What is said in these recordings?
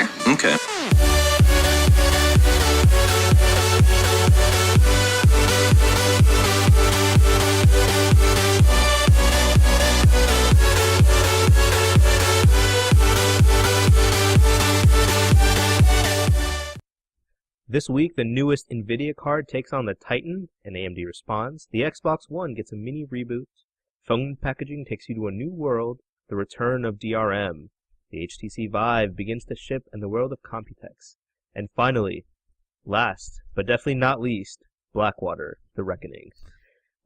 later. Okay. This week, the newest NVIDIA card takes on the Titan, and AMD responds. The Xbox One gets a mini reboot. Phone packaging takes you to a new world. The return of DRM. The HTC Vive begins to ship in the world of Computex. And finally, last, but definitely not least, Blackwater, The Reckoning.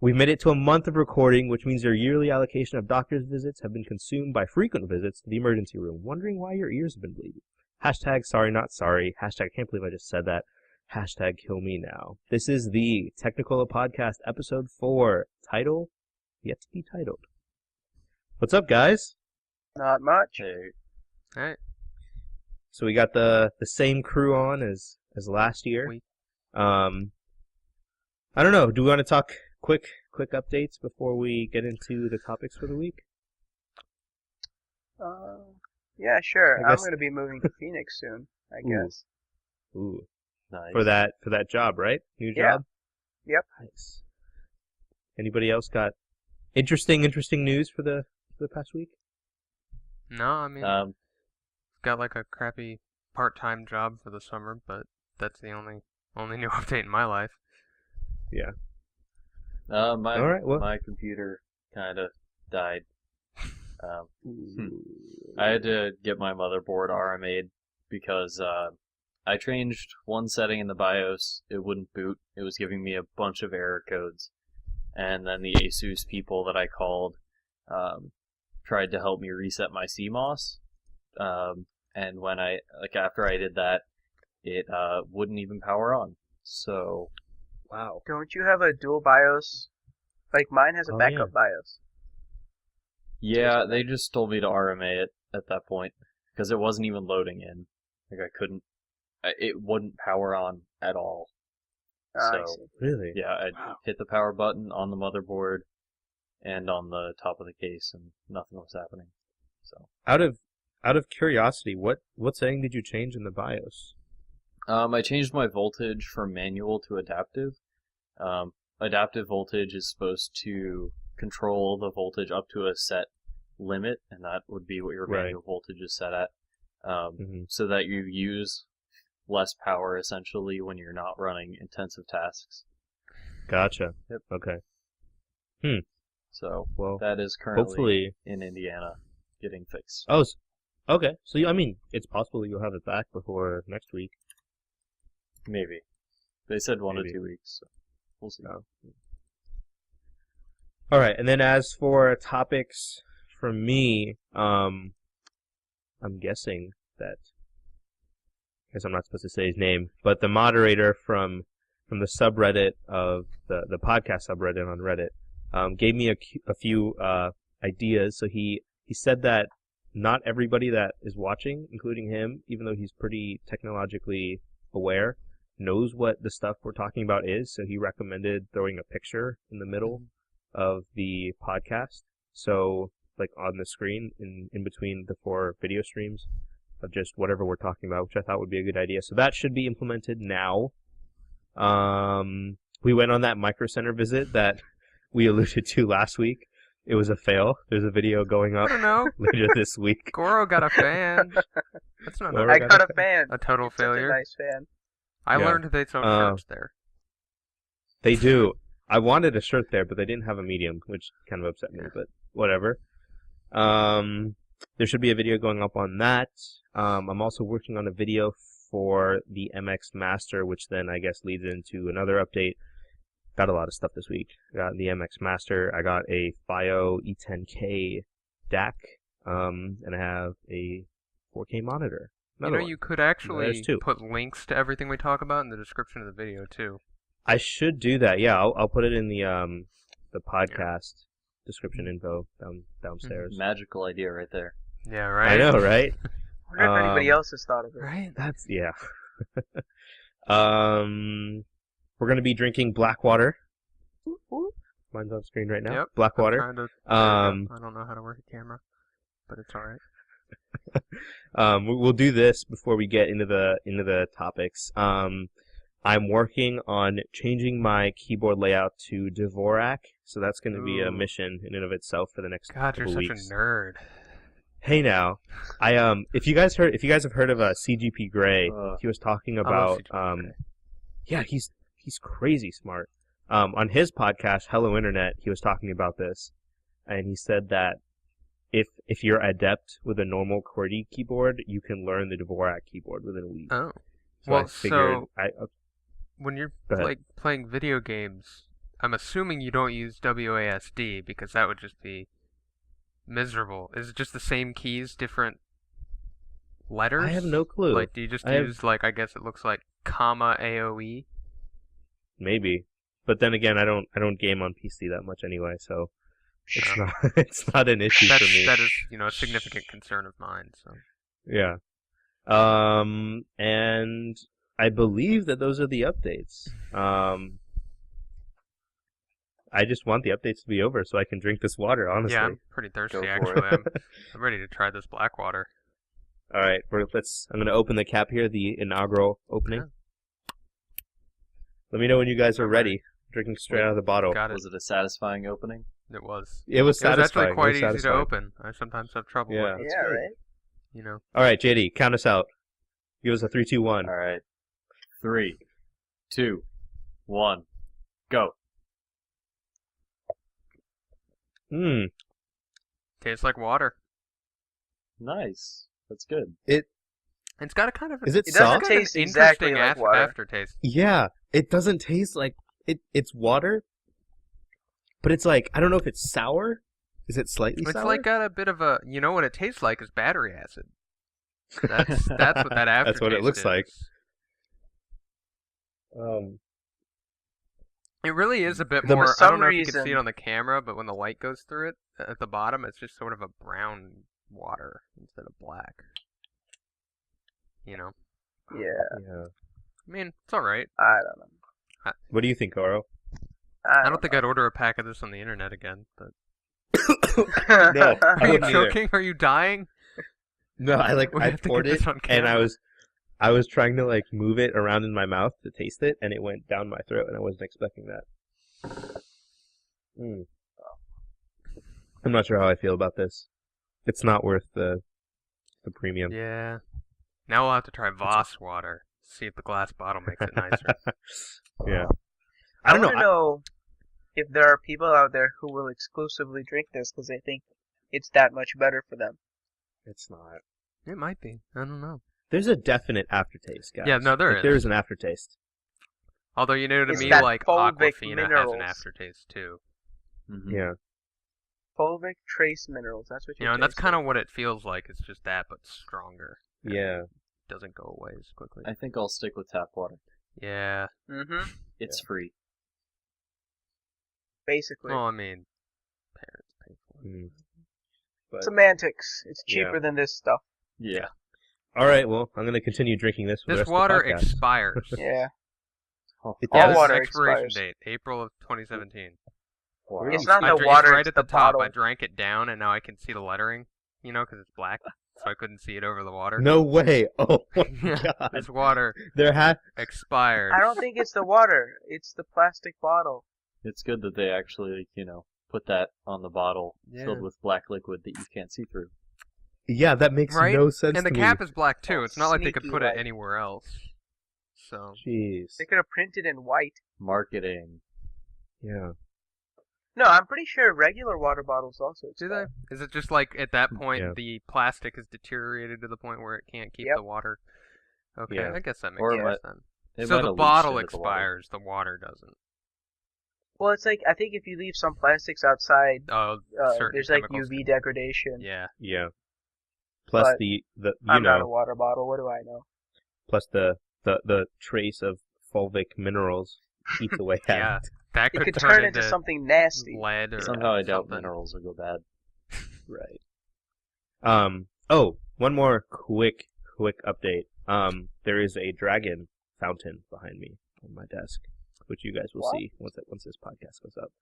We've made it to a month of recording, which means your yearly allocation of doctor's visits have been consumed by frequent visits to the emergency room, wondering why your ears have been bleeding. Hashtag sorry not sorry. Hashtag can't believe I just said that. Hashtag kill me now. This is the TechnoCola Podcast, episode 4, title yet to be titled. What's up, guys? Not much. Alright. So we got the same crew on as last year. I don't know. Do we want to talk quick updates before we get into the topics for the week? Yeah, sure. I I'm guess- going to be moving to Phoenix soon, I guess. Ooh. Nice. For that job, right? New Yeah. job? Yep. Nice. Anybody else got interesting news for the past week? No, I mean, got like a crappy part-time job for the summer, but that's the only new update in my life. Yeah. My All right, well. my computer kind of died. I had to get my motherboard RMA'd because I changed one setting in the BIOS. It wouldn't boot. It was giving me a bunch of error codes. And then the ASUS people that I called tried to help me reset my CMOS. And when after I did that, it wouldn't even power on. So, Wow. Don't you have a dual BIOS? Like, mine has a Oh, backup BIOS. yeah, they just told me to RMA it at that point because it wasn't even loading in. Like I couldn't. It wouldn't power on at all. I So, see. Really? yeah, I hit the power button on the motherboard and on the top of the case, and nothing was happening. So, Out of curiosity, what setting did you change in the BIOS? I changed my voltage from manual to adaptive. Adaptive voltage is supposed to control the voltage up to a set limit, and that would be what your Right. manual voltage is set at, Mhm. so that you use less power essentially when you're not running intensive tasks. Gotcha. Yep. Okay. So Well, that is currently hopefully. in Indiana getting fixed. Oh, okay. So I mean, it's possible you'll have it back before next week. Maybe. They said 1 Maybe. to 2 weeks, so we'll see. Oh. All right, and then as for topics from me, I'm guessing that. I guess I'm not supposed to say his name, but the moderator from the subreddit of the podcast subreddit on Reddit gave me a few ideas. So he said that not everybody that is watching, including him, even though he's pretty technologically aware, knows what the stuff we're talking about is. So he recommended throwing a picture in the middle of the podcast. So like on the screen in between the 4 video streams of just whatever we're talking about, which I thought would be a good idea. So that should be implemented now. We went on that Micro Center visit that we alluded to last week. It was a fail. There's a video going up I don't know. later this week. Goro got a fan. That's not Goro a, I got a fan. a total Such a failure. nice fan. I Yeah. learned they sell shirts there. They do. I wanted a shirt there, but they didn't have a medium, which kind of upset me, but whatever. There should be a video going up on that. I'm also working on a video for the MX Master, which then I guess leads into another update. Got a lot of stuff this week. Got the MX Master. I got a FiO E10K DAC, and I have a 4K monitor. Another one. You could There's actually 2. put links to everything we talk about in the description of the video too. I should do that. Yeah, I'll put it in the podcast description info downstairs. Magical idea right there. Yeah, right. I know, right? I wonder if anybody else has thought of it. Right. That's yeah. We're gonna be drinking Blackwater. Mine's on screen right now. Yep. Blackwater. I'm trying to- Um, I don't know how to work a camera, but it's alright. We'll do this before we get into the topics. I'm working on changing my keyboard layout to Dvorak, so that's going to be a mission in and of itself for the next God, you're couple such weeks. a nerd. Hey now, if you guys have heard of CGP Grey, he was talking about yeah, he's crazy smart. On his podcast, Hello Internet, he was talking about this, and he said that if you're adept with a normal QWERTY keyboard, you can learn the Dvorak keyboard within a week. Oh, So well, I figured when you're Go ahead. like playing video games, I'm assuming you don't use WASD because that would just be miserable. Is it just the same keys, different letters? I have no clue. Like, do you just use like, I guess it looks like comma AOE? Maybe, but then again, I don't game on PC that much anyway, so it's not an issue for me. That is, a significant concern of mine. So Yeah. And I believe that those are the updates. I just want the updates to be over so I can drink this water, honestly. yeah, I'm pretty thirsty Go for actually. it. I'm ready to try this black water. All right, I'm going to open the cap here, the inaugural opening. Yeah. Let me know when you guys are ready. Drinking straight out of the bottle. Got it. Was it a satisfying opening? It was. It was satisfying. actually quite It was easy to satisfying. open. I sometimes have trouble Yeah. with it. Yeah, right. All right, JD, count us out. Give us a 3, 2, 1. All right. 3, 2, 1, go. Tastes like water. Nice. That's good. It's got a kind of Is it It soft? doesn't taste exactly like water. aftertaste. Yeah, it doesn't taste like it's water, but it's like, I don't know if it's sour. Is it slightly It's sour? like got a bit of a, what it tastes like is battery acid. That's what that aftertaste That's what it looks is. like. It really is a bit For more. I some don't know if you can see it reason- on the camera, but when the light goes through it at the bottom, it's just sort of a brown water instead of black. Yeah. Yeah. I mean, it's all right. I don't know. What do you think, Oro? I don't think I'd order a pack of this on the internet again. But No. I are you wouldn't either. choking? Are you dying? No, I We have to poured get it, this on and camera. I was trying to like move it around in my mouth to taste it, and it went down my throat, and I wasn't expecting that. I'm not sure how I feel about this. It's not worth the premium. Yeah. Now we'll have to try Voss water. See if the glass bottle makes it nicer. Yeah. I don't want to know if there are people out there who will exclusively drink this because they think it's that much better for them. It's not. It might be. I don't know. There's a definite aftertaste, guys. Yeah, no, there is. There is an aftertaste. Although, to It's me, that like fulvic Aquafina has minerals. an aftertaste too. Mm-hmm. Yeah. Fulvic trace minerals. That's what And that's kind of what it feels like. It's just that, but stronger. Yeah. Doesn't go away as quickly. I think I'll stick with tap water. Yeah. Mm-hmm. It's free. Basically. Well, I mean, parents pay for it. Mm. But, Semantics. It's Yeah. cheaper than this stuff. Yeah. all right, well, I'm going to continue drinking this for the This rest water of the podcast. expires. Yeah. It All does. water expiration expires. date, April of 2017. Wow. It's not I the drank- water, right it's at the the top. bottle. I drank it down, and now I can see the lettering. Because it's black, so I couldn't see it over the water. No way. Oh my Yeah, god. this water There expired. I don't think it's the water. It's the plastic bottle. It's good that they actually, put that on the bottle Yeah. filled with black liquid that you can't see through. Yeah, that makes Right? no sense And the to cap me. is black too. It's not like they could Sneaky put white. it anywhere else. So Jeez. They could have printed in white. Marketing. Yeah. No, I'm pretty sure regular water bottles also do expire. they? Is it just like at that point Yeah. the plastic is deteriorated to the point where it can't keep Yep. the water? Okay, Yeah. I guess that makes Or it sense might- then. It So might the have bottle leached into the water. expires, the water doesn't. Well, it's like, I think if you leave some plastics outside, Oh, certain there's like chemicals. UV degradation. Yeah. Yeah. Plus But the I'm not a water bottle. What do I know? plus the trace of fulvic minerals eats away at Yeah. it. That It could could turn turn into something nasty. lead or Somehow I doubt something. minerals will go bad. Right. Oh, one more quick update. There is a dragon fountain behind me on my desk, which you guys will What? see once this podcast goes up.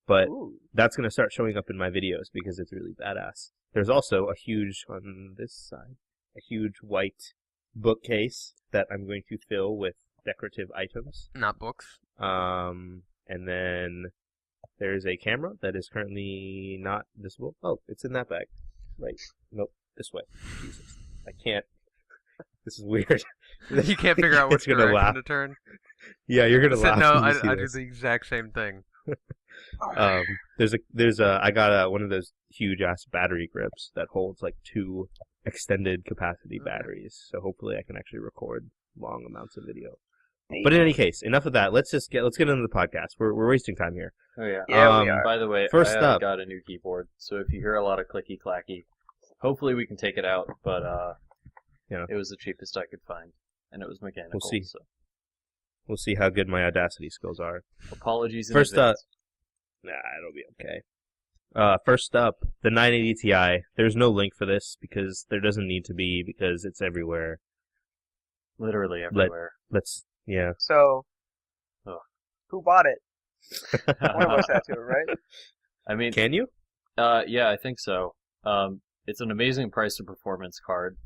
but Ooh. that's going to start showing up in my videos because it's really badass. There's also a huge, on this side, a huge white bookcase that I'm going to fill with decorative items. Not books. And then there's a camera that is currently not visible. Oh, it's in that bag. Right. Nope. This way. Jesus. I can't. This is weird. You can't figure out which It's gonna direction laugh. to turn. Yeah, you're gonna laugh. No, when you I see do this. the exact same thing. I got one of those huge ass battery grips that holds like 2 extended capacity batteries. So hopefully I can actually record long amounts of video. But in any case, enough of that. Let's get into the podcast. We're wasting time here. Oh yeah. Yeah, we are. By the way, First I up- got a new keyboard, so if you hear a lot of clicky clacky, hopefully we can take it out. But Yeah. it was the cheapest I could find, and it was mechanical. We'll see. So We'll see how good my Audacity skills are. apologies in First up- advance. Nah, it'll be okay. First up, the 980 Ti. There's no link for this because there doesn't need to be because it's everywhere. Literally everywhere. Yeah. So, Ugh. who bought it? One of us had to, right? I mean, Can you? yeah, I think so. It's an amazing price to performance card,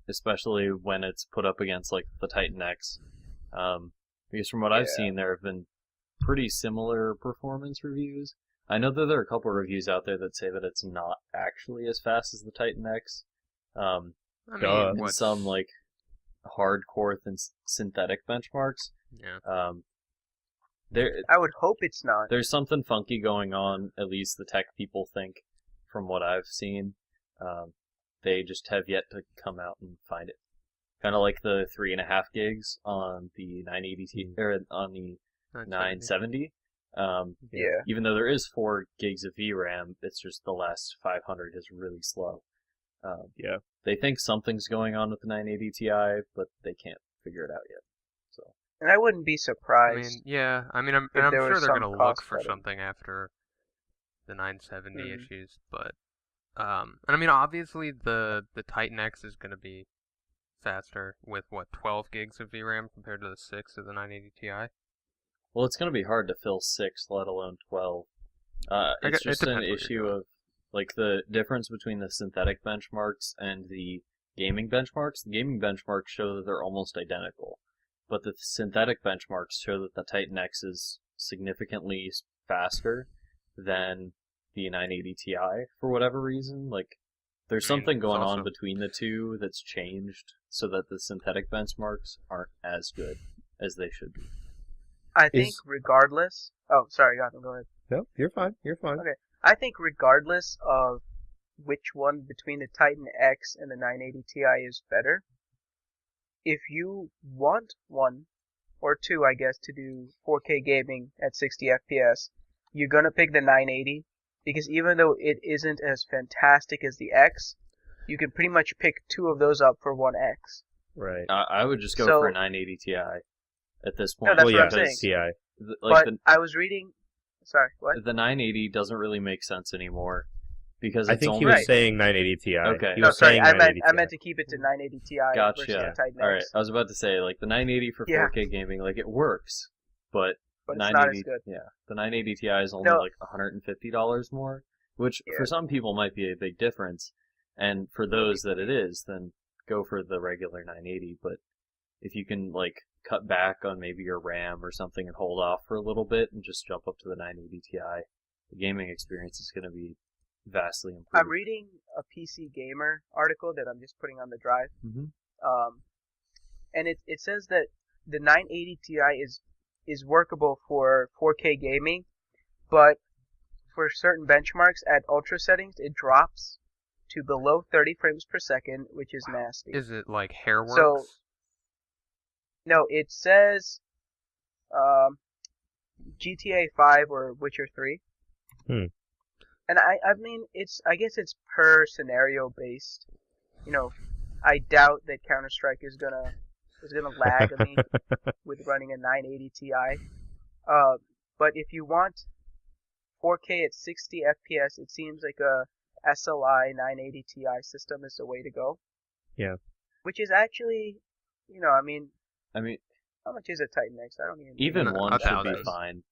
especially when it's put up against like the Titan X. Because from what I've Yeah. seen, there have been pretty similar performance reviews. I know that there are a couple of reviews out there that say that it's not actually as fast as the Titan X. I Duh. mean, In what's... some like hardcore synthetic benchmarks. Yeah. I would hope it's not. There's something funky going on, at least the tech people think, from what I've seen. They just have yet to come out and find it. Kind of like the 3.5 gigs on the 980 or on the 970. Yeah. Even though there is 4 gigs of VRAM, it's just the last 500 is really slow. Yeah. They think something's going on with the 980 Ti, but they can't figure it out yet. So And I wouldn't be I surprised. mean, yeah. I mean, I'm if there sure was they're some gonna look cost for cutting. something after the 970 Mhm. issues, but and I mean, obviously the Titan X is gonna be faster with what 12 gigs of VRAM compared to the 6 of the 980 Ti. well, it's going to be hard to fill 6, let alone 12. I It's gu- it just an depends what you're issue doing. of like the difference between the synthetic benchmarks and the gaming benchmarks. The gaming benchmarks show that they're almost identical, but the synthetic benchmarks show that the Titan X is significantly faster than the 980 Ti for whatever reason. Like, there's I mean, something it's going on also- between the two that's changed so that the synthetic benchmarks aren't as good as they should be. I think Is- regardless. Oh, sorry, Gotham, go ahead. No, you're fine. You're fine. Okay. I think regardless of which one between the Titan X and the 980 Ti is better, if you want one or two, I guess, to do 4K gaming at 60 FPS, you're gonna pick the 980 because even though it isn't as fantastic as the X, you can pretty much pick 2 of those up for 1X. Right. I would just go So- for a 980 Ti at this point. No, that's well, what I'm yeah, saying. Ti. Like But I was reading. Sorry, what? the 980 doesn't really make sense anymore because I it's think only he was Right. saying 980 Ti. Okay. He No, was sorry, saying I meant 980 to keep it to 980 Ti versus the Gotcha. Titan All right, X, I was about to say like the 980 for Yeah. 4K gaming, like it works, but but it's not 980, as good. yeah, the 980 Ti is only No. like $150 more, which Yeah. for some people might be a big difference, and for those that it is, then go for the regular 980. But if you can like cut back on maybe your RAM or something and hold off for a little bit and just jump up to the 980 Ti, the gaming experience is going to be vastly improved. I'm reading a PC Gamer article that I'm just putting on the drive, Mhm. and it says that the 980 Ti is workable for 4K gaming, but for certain benchmarks at ultra settings, it drops to below 30 frames per second, which is nasty. Is it like Hairworks? So- No, it says GTA 5 or Witcher 3. Hmm. And I mean, I guess it's per scenario based. You know, I doubt that Counter-Strike is gonna lag me with running a 980 Ti. But if you want 4K at 60 FPS, it seems like a SLI 980 Ti system is the way to go. Yeah. Which is actually, I mean, I mean, how much is a Titan X? I don't even. even No, one should be 1,000. fine.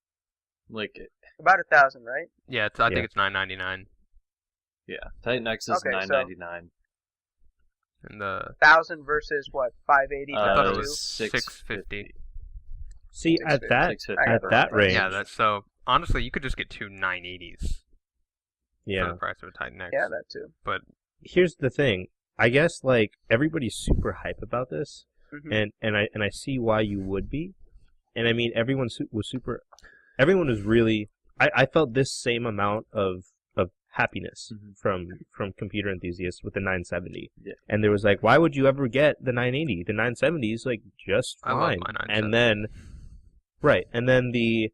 Like, About 1,000, right? Yeah, I think it's $999. yeah, Titan X is Okay, so- $999. And the 1,000 versus what? 580 I thought it times was 2? $650. See, at that $650. range, Yeah, so honestly, you could just get two 980s for yeah. the price of a Titan X. Yeah, that too. But Here's the thing. I guess like everybody's super hype about this, Mhm. and I see why you would be, and I mean everyone was super. Everyone was really. I felt this same amount of happiness from computer enthusiasts with the 970. Yeah. And there was like, why would you ever get the 980? The 970 is like just I love fine. my 970. And then, right, and then the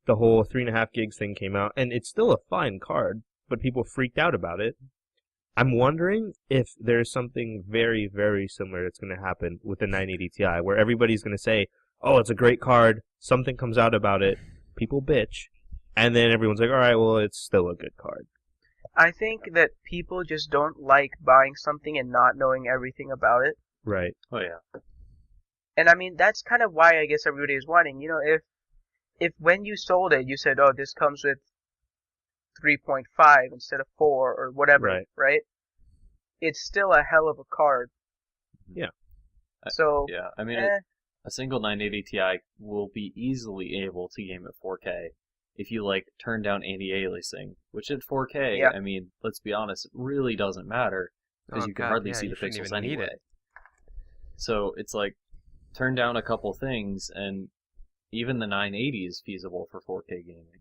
whole 3.5 gigs thing came out, and it's still a fine card, but people freaked out about it. I'm wondering if there's something very, very similar that's going to happen with the 980 Ti, where everybody's going to say, oh, it's a great card, something comes out about it, people bitch, and then everyone's like, all right, well, it's still a good card. I think that people just don't like buying something and not knowing everything about it. Right. Oh, yeah. And I mean, that's kind of why I guess everybody is wanting. You know, if when you sold it, you said, oh, this comes with 3.5 instead of 4 or whatever, right? It's still a hell of a card. Yeah. So, Yeah, I mean, a single 980 Ti will be easily able to game at 4K if you, like, turn down anti-aliasing, which at 4K, Yeah. I mean, let's be honest, it really doesn't matter, because Oh, you can God, hardly yeah, see you the shouldn't pixels even need anyway. it. So it's like, turn down a couple things, and even the 980 is feasible for 4K gaming,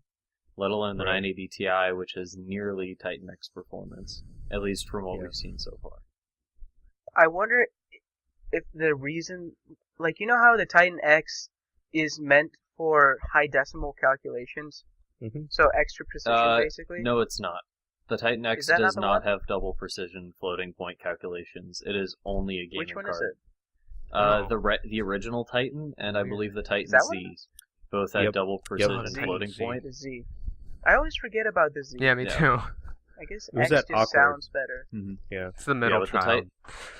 let alone the Right. 980 Ti, which has nearly Titan X performance, at least from what we've seen so far. I wonder if the reason, like, you know how the Titan X is meant for high decimal calculations? Mhm. So extra precision, basically? No, it's not. The Titan X that not does the not one? have double precision floating point calculations. It is only a gaming Which one card. is it? Oh. The original Titan and I Weird. believe the Titan that what it Z both had Yep. double precision the Titan floating Z. point. The Z. I always forget about the Z. Yeah, me Yeah. too. I guess It was X that just awkward. sounds better. Yeah. It's the middle with the child.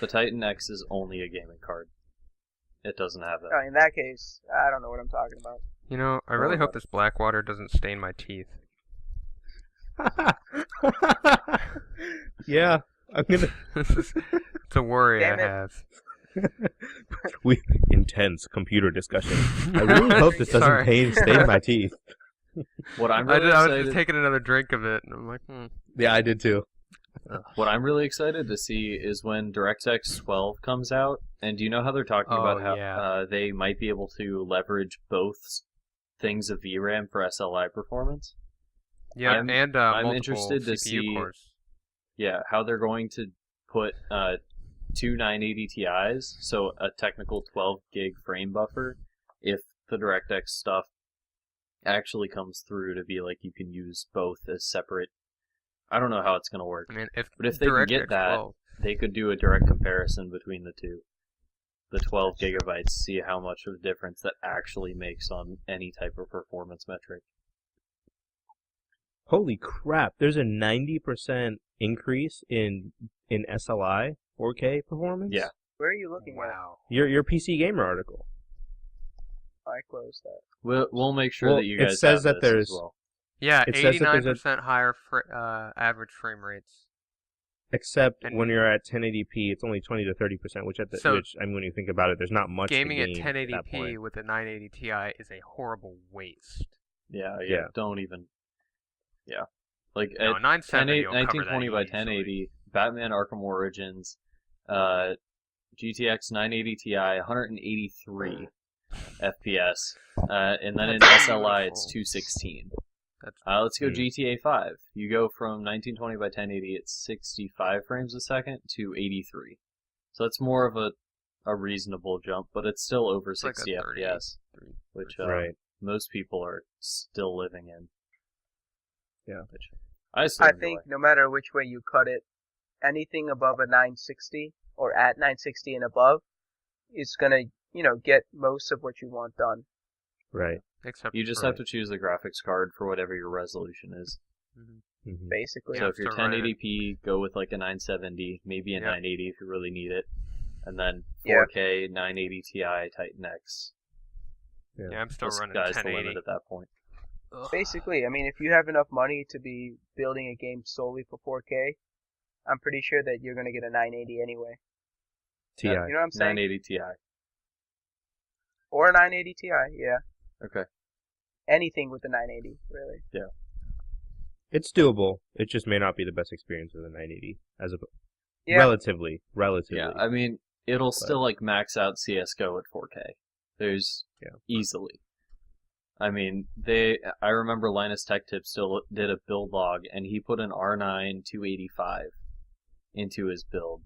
The Titan X is only a gaming card. It doesn't have that. Oh, in that case, I don't know what I'm talking about. You know, I really hope this black water doesn't stain my teeth. Yeah, I'm gonna. It's a worry Damn I it. have. Intense computer discussion. I really hope this doesn't Sorry. stain my teeth. What I'm I really was excited just taking another drink of it, and I'm like, Yeah, I did too. What I'm really excited to see is when DirectX 12 comes out, and do you know how they're talking Oh, about how yeah. they might be able to leverage both things of VRAM for SLI performance? Yeah, I'm- and I'm multiple interested to CPU see- cores. Yeah, how they're going to put two 980 Ti's, so a technical 12 gig frame buffer, if the DirectX stuff actually comes through to be like you can use both as separate. I don't know how it's going to work. I mean, But if they can get DirectX that, 12 they could do a direct comparison between the two. The 12 gigabytes, see how much of a difference that actually makes on any type of performance metric. Holy crap! There's a 90% increase in SLI 4K performance. Yeah. Where are you looking at? Wow. Your PC Gamer article. I closed that. We'll make sure Well, that you it guys says have that this there's- as well. Yeah, It says that there's a- 89% higher average frame rates. Except And- when you're at 1080p, it's only 20 to 30%. Which So- I mean, when you think about it, there's not much to Gaming at gain that 1080p point. with a 980 Ti is a horrible waste. Yeah, Yeah. don't even. Yeah. Like No, at 970 will cover that 1920 by easily. 1080, Batman Arkham Origins, GTX 980 Ti, 183 FPS, and then in That's SLI it's beautiful. 216. That's Let's go Mm. GTA 5. You go from 1920 by 1080 at 65 frames a second to 83. So it's more of a reasonable jump, but it's still over like a 60 FPS, 30. which Right. most people are still living in. Yeah. Which I still I enjoy. think no matter which way you cut it, anything above a 960 or at 960 and above is gonna, get most of what you want done. Right. Except You just for- have to choose the graphics card for whatever your resolution is. Mhm. Mhm. Basically. So Yeah, if you're so right. 1080p, go with like a 970, maybe a Yeah. 980 if you really need it, and then Yeah. 4K 980 Ti Titan X. Yeah, I'm still The running sky's the limit 1080. at that point. Basically, I mean, if you have enough money to be building a game solely for 4K, I'm pretty sure that you're gonna get a 980 anyway. TI. You know what I'm saying? 980 Ti. Or a 980 Ti, yeah. Okay. Anything with the 980, really. Yeah. It's doable. It just may not be the best experience with a 980 as a Yeah. relatively. Yeah, I mean, it'll still like max out CS:GO at 4K. There's easily. I mean, I remember Linus Tech Tip still did a build log, and he put an R9 285 into his build,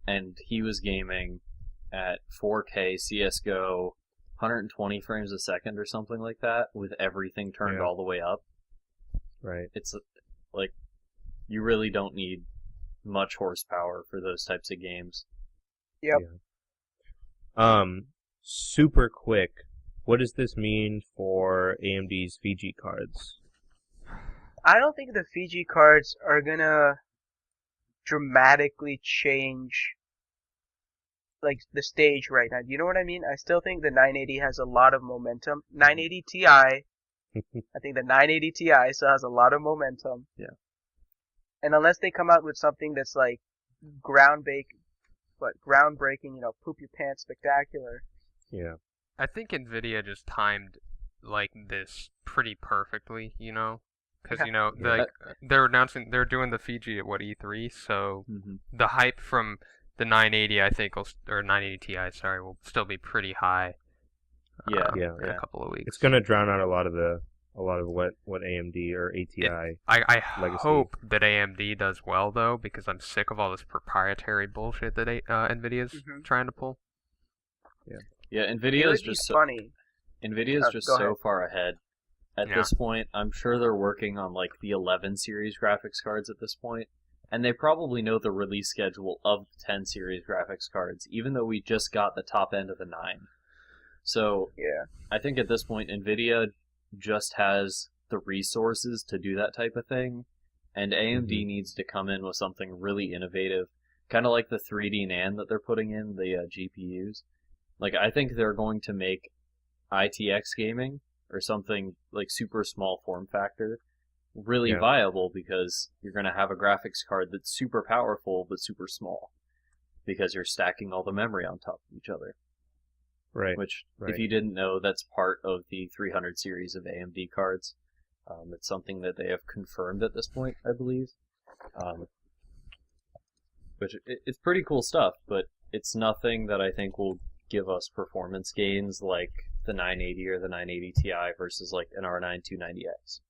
and he was gaming at 4K CS:GO, 120 frames a second or something like that, with everything turned all the way up. Right. It's like, you really don't need much horsepower for those types of games. Yep. Yeah. Super quick. What does this mean for AMD's Fiji cards? I don't think the Fiji cards are gonna dramatically change like the stage right now. You know what I mean? I still think the 980 has a lot of momentum. 980 Ti, I think the 980 Ti still has a lot of momentum. Yeah. And unless they come out with something that's like groundbreaking, poop your pants spectacular. Yeah. I think Nvidia just timed like this pretty perfectly, you know, because they're doing the Fiji at E3, so the hype from the 980, I think, or 980 Ti, sorry, will still be pretty high. In a couple of weeks. It's gonna drown out a lot of what AMD or ATI. I legacy. hope that AMD does well though, because I'm sick of all this proprietary bullshit that Nvidia's trying to pull. Yeah. Yeah, Nvidia's just funny. Nvidia's just so far ahead. At this point, I'm sure they're working on like the 11 series graphics cards at this point, and they probably know the release schedule of the 10 series graphics cards, even though we just got the top end of the 9. So, I think at this point, Nvidia just has the resources to do that type of thing, and AMD needs to come in with something really innovative, kind of like the 3D NAND that they're putting in the GPUs. Like, I think they're going to make ITX gaming, or something like super small form factor, really viable, because you're going to have a graphics card that's super powerful but super small, because you're stacking all the memory on top of each other. Right. Which, if you didn't know, that's part of the 300 series of AMD cards. It's something that they have confirmed at this point, I believe. Which, it's pretty cool stuff, but it's nothing that I think will give us performance gains like the 980 or the 980 Ti versus like an R9 290X.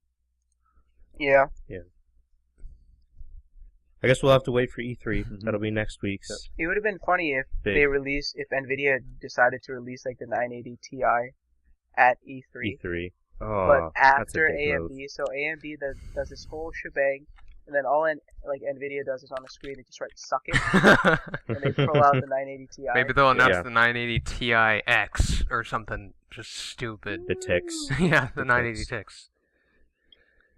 Yeah. I guess we'll have to wait for E3. That'll be next week's. It would have been funny if if Nvidia decided to release like the 980 Ti at E3. Oh, but after AMD, so AMD does this whole shebang, and then all Nvidia does is on the screen, they just write "suck it," and they pull out the 980 Ti. Maybe they'll announce the 980 Ti X or something just stupid. The Tix. Yeah, the 980 Tix.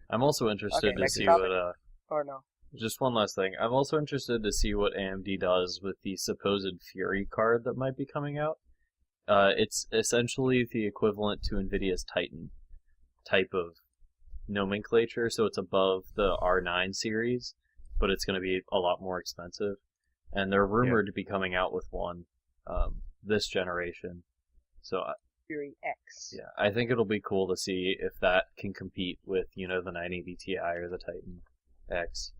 I'm also interested to see what. Or no. Just one last thing. I'm also interested to see what AMD does with the supposed Fury card that might be coming out. It's essentially the equivalent to NVIDIA's Titan type of nomenclature, so it's above the R9 series, but it's going to be a lot more expensive. And they're rumored to be coming out with one this generation. So Fury X. Yeah, I think it'll be cool to see if that can compete with, the 980 Ti or the Titan X,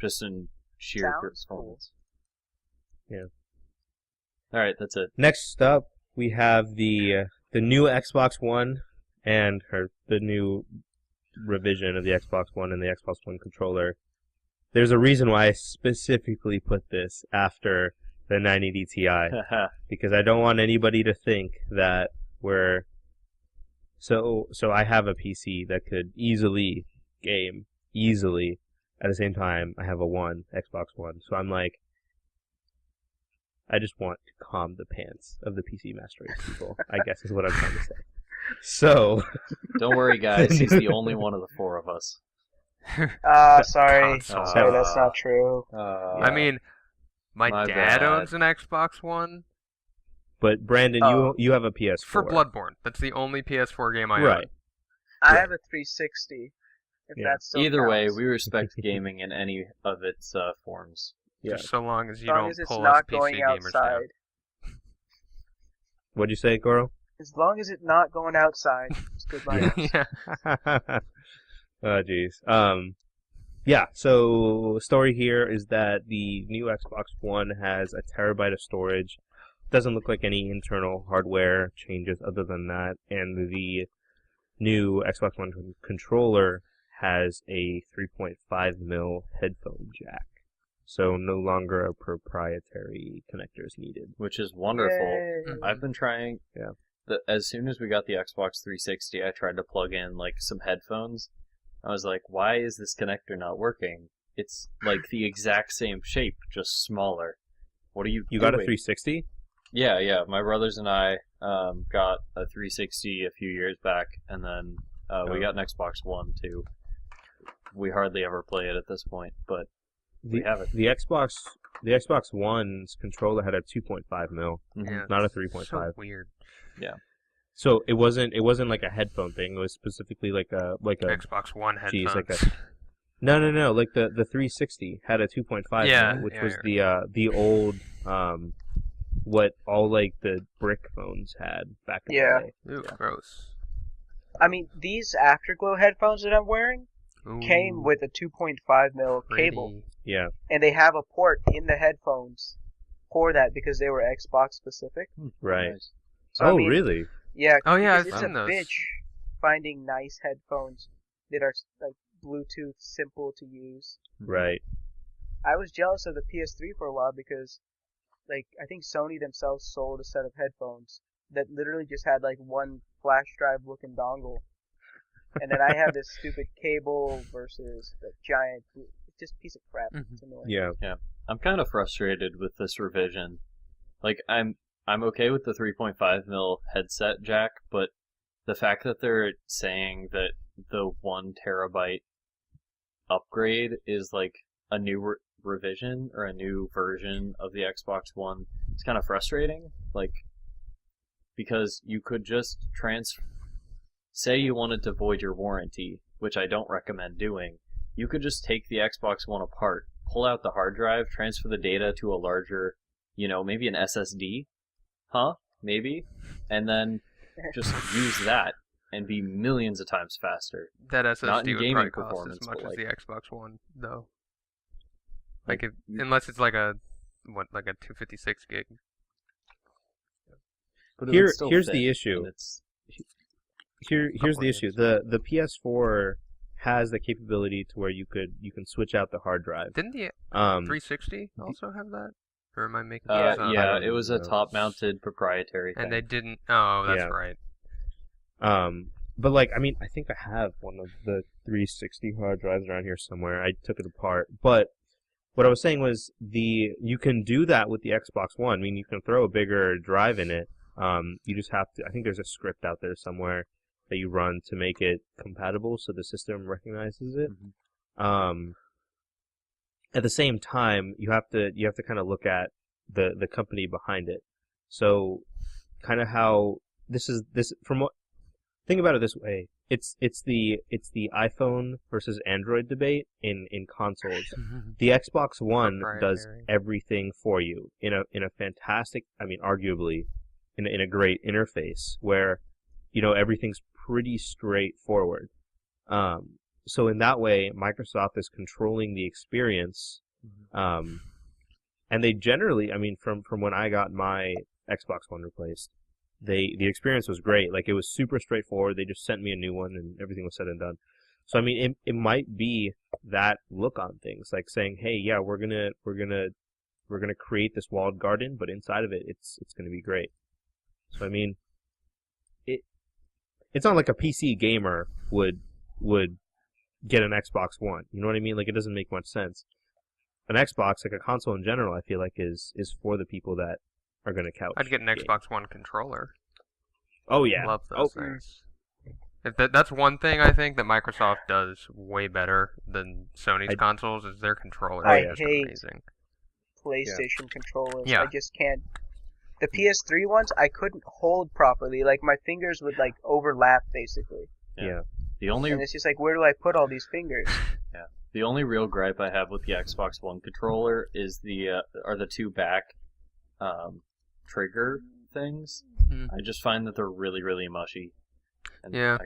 just in sheer performance. Cool. Yeah. All right, that's it. Next up, we have the new Xbox One and the new revision of the Xbox One and the Xbox One controller. There's a reason why I specifically put this after the 980 Ti, because I don't want anybody to think that we're so I have a PC that could easily game at the same time I have a Xbox One. So I'm like, I just want to calm the pants of the PC Master Race people, I guess is what I'm trying to say. So don't worry, guys, he's the only one of the four of us. Sorry, that's not true. I mean, my dad bad. owns an Xbox One. But Brandon, you have a PS4 for Bloodborne. That's the only PS4 game I own. I have a 360. If that's still Either way, counts. we respect gaming in any of its forms. Yeah. Just so long as you As long don't as it's pull us not PC going gamers down. outside. What'd you say, Goro? As long as it's not going outside, it's good by us. Yeah. Oh, jeez. Yeah, so story here is that the new Xbox One has a terabyte of storage. Doesn't look like any internal hardware changes other than that. And the new Xbox One controller has a 3.5mm headphone jack. So no longer a proprietary connector is needed. Which is wonderful. Yay. I've been trying... As soon as we got the Xbox 360, I tried to plug in, like, some headphones. I was like, why is this connector not working? It's, like, the exact same shape, just smaller. What are you You doing? got a 360? Yeah. My brothers and I got a 360 a few years back, and then we got an Xbox One, too. We hardly ever play it at this point, but we have it. The Xbox One's controller had a 2.5mm, Yeah, not a it's 3.5. So weird. Yeah. So it wasn't like a headphone thing. It was specifically like a Xbox One headphones. geez, like a no. Like the 360 had a 2.5, which was the old what all like the brick phones had back in the day. Ooh, gross. I mean, these Afterglow headphones that I'm wearing came with a 2.5mm cable, Yeah. and they have a port in the headphones for that because they were Xbox specific. Right. Nice. So, I mean, Really? Yeah. Oh, yeah, because I've it's seen a those. bitch finding nice headphones that are like Bluetooth simple to use. Right. I was jealous of the PS3 for a while because, like, I think Sony themselves sold a set of headphones that literally just had like one flash drive looking dongle, and then I have this stupid cable versus the giant, just piece of crap. It's annoying. Yeah. I'm kind of frustrated with this revision. Like, I'm okay with the 3.5mm headset jack, but the fact that they're saying that the 1 terabyte upgrade is like a new revision or a new version of the Xbox One, it's kind of frustrating. Like, because you could just say you wanted to void your warranty, which I don't recommend doing. You could just take the Xbox One apart, pull out the hard drive, transfer the data to a larger, maybe an SSD. Maybe. And then just use that and be millions of times faster. That Not SSD in would gaming probably cost performance, as much but as like- the Xbox One, though. Like, unless it's like a 256 gig. But it would still Here's fit, the issue. and it's Here's the issue. The PS4 has the capability to where you can switch out the hard drive. Didn't the 360 also have that? Or am I making these up? yeah, it was a know. top-mounted proprietary thing. And they didn't. Oh, that's Yeah. right. But like, I mean, I think I have one of the 360 hard drives around here somewhere. I took it apart. But what I was saying was you can do that with the Xbox One. I mean, you can throw a bigger drive in it. You just have to, I think there's a script out there somewhere that you run to make it compatible so the system recognizes it. At the same time, you have to kind of look at the company behind it. So kind of how this from what, think about it this way. It's the iPhone versus Android debate in consoles. The Xbox One does Proprietary. everything for you in a fantastic, I mean, arguably in a great interface where everything's pretty straightforward. So in that way, Microsoft is controlling the experience, and they generally, I mean, from when I got my Xbox One replaced, the experience was great. Like, it was super straightforward. They just sent me a new one, and everything was said and done. So I mean, it might be that look on things, like saying, hey, yeah, we're gonna create this walled garden, but inside of it, it's gonna be great. So I mean, it's not like a PC gamer would get an Xbox One. You know what I mean? Like, it doesn't make much sense. An Xbox, like a console in general, I feel like is for the people that are going to couch. I'd get an game. Xbox One controller. Oh yeah. Love those things. If that's one thing I think that Microsoft does way better than Sony's consoles is their controllers. I are just hate amazing. PlayStation controllers. Yeah. I just can't. The PS3 ones, I couldn't hold properly. Like, my fingers would like overlap basically. Yeah. And it's just like, where do I put all these fingers? Yeah. The only real gripe I have with the Xbox One controller is the two back trigger things. I just find that they're really, really mushy. And yeah.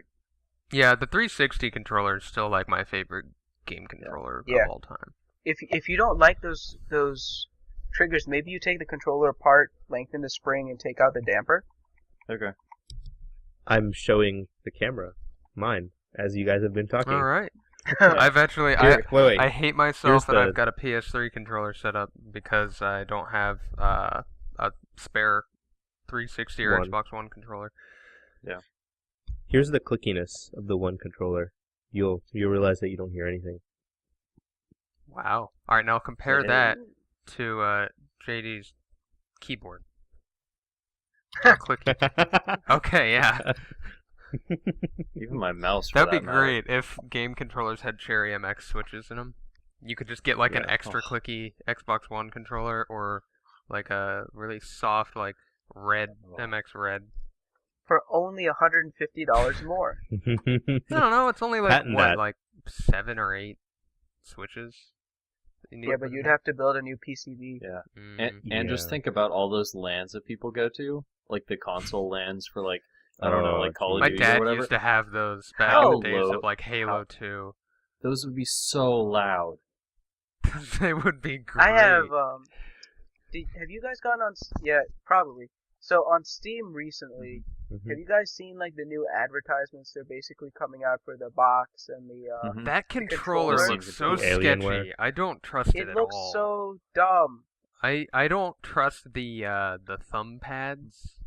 The 360 controller is still like my favorite game controller of all time. If you don't like those triggers, maybe you take the controller apart, lengthen the spring, and take out the damper. Okay. I'm showing the camera, mine, as you guys have been talking. All right. I've actually I hate myself that I've got a PS3 controller set up because I don't have a spare 360 or Xbox One controller. Yeah. Here's the clickiness of the One controller. You'll realize that you don't hear anything. Wow. All right, now compare that to JD's keyboard. Clicky. Okay, yeah. Even my mouse. That'd be great if game controllers had Cherry MX switches in them. You could just get like an extra clicky Xbox One controller, or like a really soft like red MX Red. For only $150 more. I don't know. It's only like that. like 7 or 8 switches. Yeah, but you'd have to build a new PCB. Yeah, and just think about all those LANs that people go to, like the console LANs for like I don't know, like Call of Duty or whatever. My dad used to have those back in the days of like Halo 2. Those would be so loud. They would be great. I have have you guys gone on? Yeah, probably. So on Steam recently, have you guys seen like the new advertisements? They're basically coming out for the box and the that controller looks so sketchy. I don't trust it at all. It looks so dumb. I don't trust the thumb pads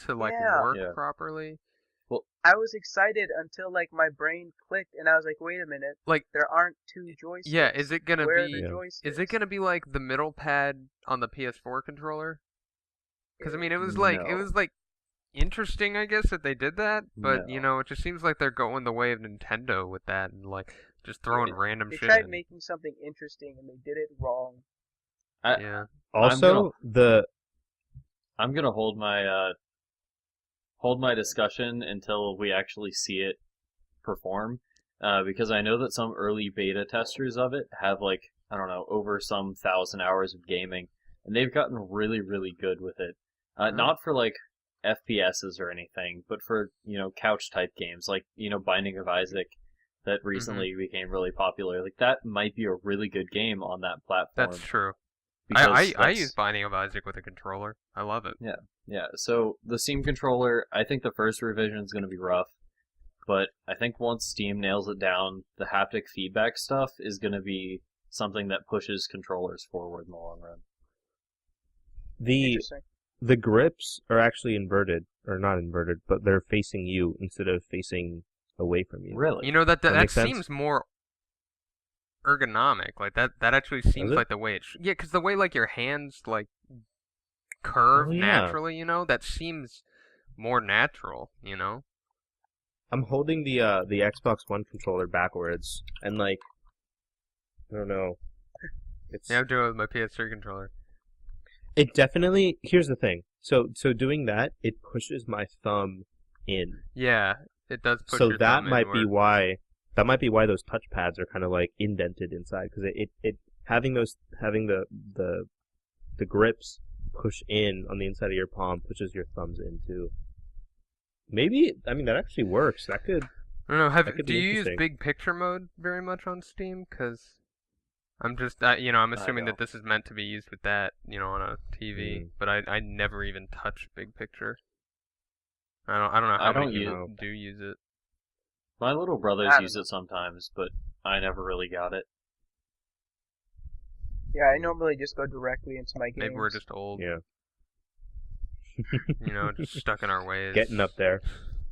to like work properly. Well, I was excited until like my brain clicked and I was like, wait a minute, like there aren't 2 joysticks. Yeah, is it gonna Where be? are the joysticks? Is it gonna be like the middle pad on the PS4 controller? Because I mean, it was like interesting, I guess, that they did that, but you know, it just seems like they're going the way of Nintendo with that and like just throwing random shit. They tried making something interesting and they did it wrong. Also, I'm gonna hold my discussion until we actually see it perform, because I know that some early beta testers of it have like I don't know over some 1,000 hours of gaming, and they've gotten really, really good with it. Not for like FPSs or anything, but for couch type games like Binding of Isaac that recently became really popular. Like that might be a really good game on that platform. That's true. I use Binding of Isaac with a controller. I love it. Yeah. So the Steam controller, I think the first revision is going to be rough, but I think once Steam nails it down, the haptic feedback stuff is going to be something that pushes controllers forward in the long run. The grips are actually inverted, or not inverted, but they're facing you instead of facing away from you. Really? You know, that seems more ergonomic. Like that actually seems like the way it yeah, because the way like your hands like curve naturally, that seems more natural, I'm holding the Xbox One controller backwards, and like, I don't know. I'm doing it with my PS3 controller. It definitely. Here's the thing. So doing that, it pushes my thumb in. Yeah, it does push. So that might be why. That might be why those touch pads are kind of like indented inside, because it having the grips push in on the inside of your palm pushes your thumbs in too. Maybe that actually works. That could. I don't know. Do you use big picture mode very much on Steam? Because I'm just, I'm assuming that this is meant to be used with that, on a TV. But I never even touch big picture. I don't know how many people do use it. My little brothers use it sometimes, but I never really got it. Yeah, I normally just go directly into my games. Maybe we're just old. Yeah. Just stuck in our ways. Getting up there.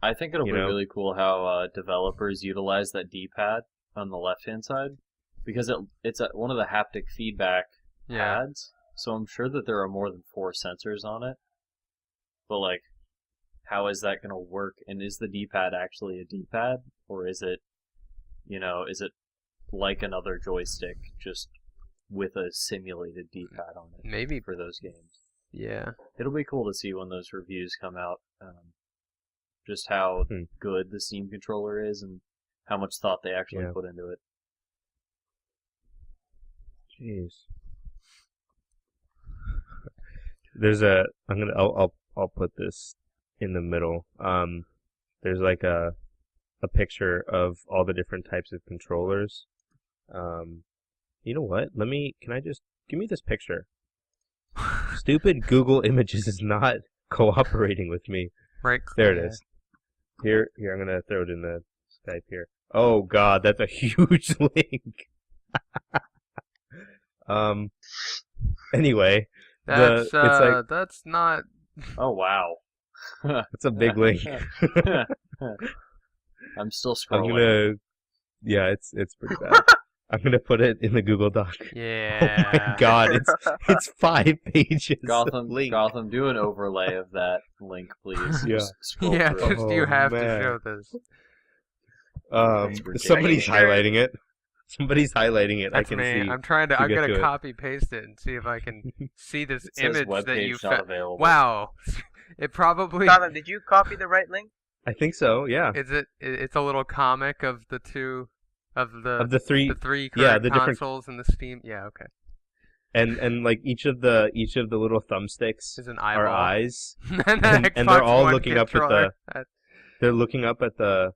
I think it'll be really cool how developers utilize that D-pad on the left-hand side, because it's one of the haptic feedback pads, so I'm sure that there are more than 4 sensors on it. But, like, how is that going to work? And is the D-pad actually a D-pad? Or is it, is it like another joystick, just with a simulated D-pad on it? Maybe. For those games. Yeah. It'll be cool to see when those reviews come out, just how good the Steam controller is, and how much thought they actually put into it. Jeez. There's I'll put this in the middle. There's like a picture of all the different types of controllers. You know what? Give me this picture. Stupid Google Images is not cooperating with me. Right. There it is. Here, I'm gonna throw it in the Skype here. Oh God, that's a huge link. Anyway, that's it's like, that's not. Oh wow. it's a big link. I'm still scrolling. It's pretty bad. I'm gonna put it in the Google Doc. Yeah. Oh my God, it's 5 pages. Gotham, do an overlay of that link, please. Yeah. Just scroll Yeah, through it. just you have to man. show this. Somebody's Sure. highlighting it. Somebody's highlighting it. That's I can me. see. I'm trying to. I'm get gonna to it. copy paste it and see if I can see this It says image web that page you not found. available. Wow. It probably Gotham, did you copy the right link? I think so. Yeah. is. It's a little comic of the two of Of the three, the three yeah, current the different, consoles in the Steam. Yeah. Okay. and like each of the little thumbsticks Is an are eyeball. eyes, and and they're all One looking up at controller. they're looking up at the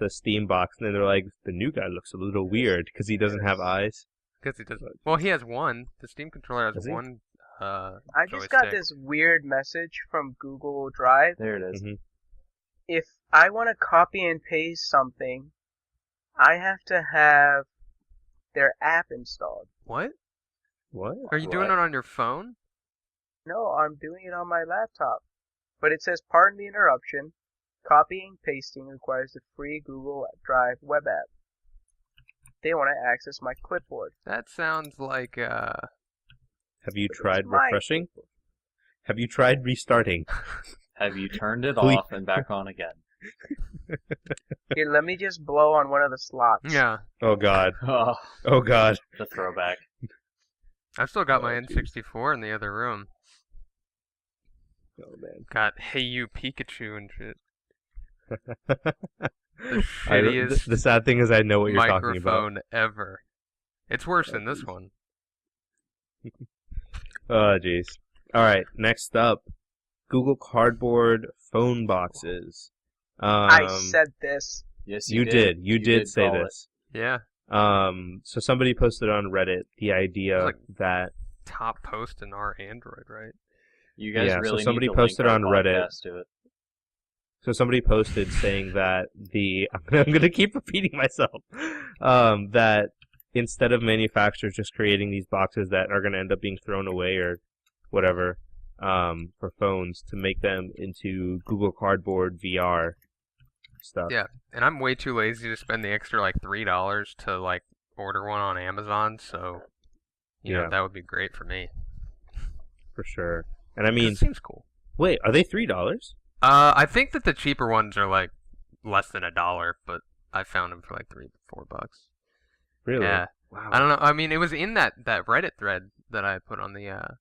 Steam box, and then they're like, the new guy looks a little weird because he doesn't have eyes. Because he doesn't. Well, he has one. The Steam controller has Does he? one. I just got this weird message from Google Drive. There it is. Mhm. If I want to copy and paste something, I have to have their app installed. What? What? Are you doing it on your phone? No, I'm doing it on my laptop. But it says, pardon the interruption. Copying pasting requires the free Google Drive web app. They want to access my clipboard. That sounds like Have you But it's tried my refreshing? Have you tried restarting? Have you turned it Please. off and back on again? Here, let me just blow on one of the slots. yeah. Oh God. Oh, Oh God. the throwback. I've still got my Oh, N64 in the other room. Oh man. Got Hey You Pikachu and shit. The The shittiest sad thing is I know what you're talking about. microphone ever. It's worse than this one. Oh jeez. All right. Next up, Google Cardboard phone boxes. I said this. Yes, You did. You did say call it. this. Yeah. So somebody posted on Reddit the idea It's like- that Top post in our Android, right? You guys Yeah, so really somebody need to link posted our on Reddit. podcast to it. somebody posted saying that I'm gonna keep repeating myself. That instead of manufacturers just creating these boxes that are gonna end up being thrown away or whatever, for phones, to make them into Google Cardboard VR stuff. Yeah, and I'm way too lazy to spend the extra like $3 to like order one on Amazon, so you know that would be great for me. For sure. And I mean, it seems cool. Wait, are they $3? I think that the cheaper ones are like less than $1, but I found them for like $3-4. Really? Yeah. Wow. I don't know. I mean, it was in that Reddit thread that I put on the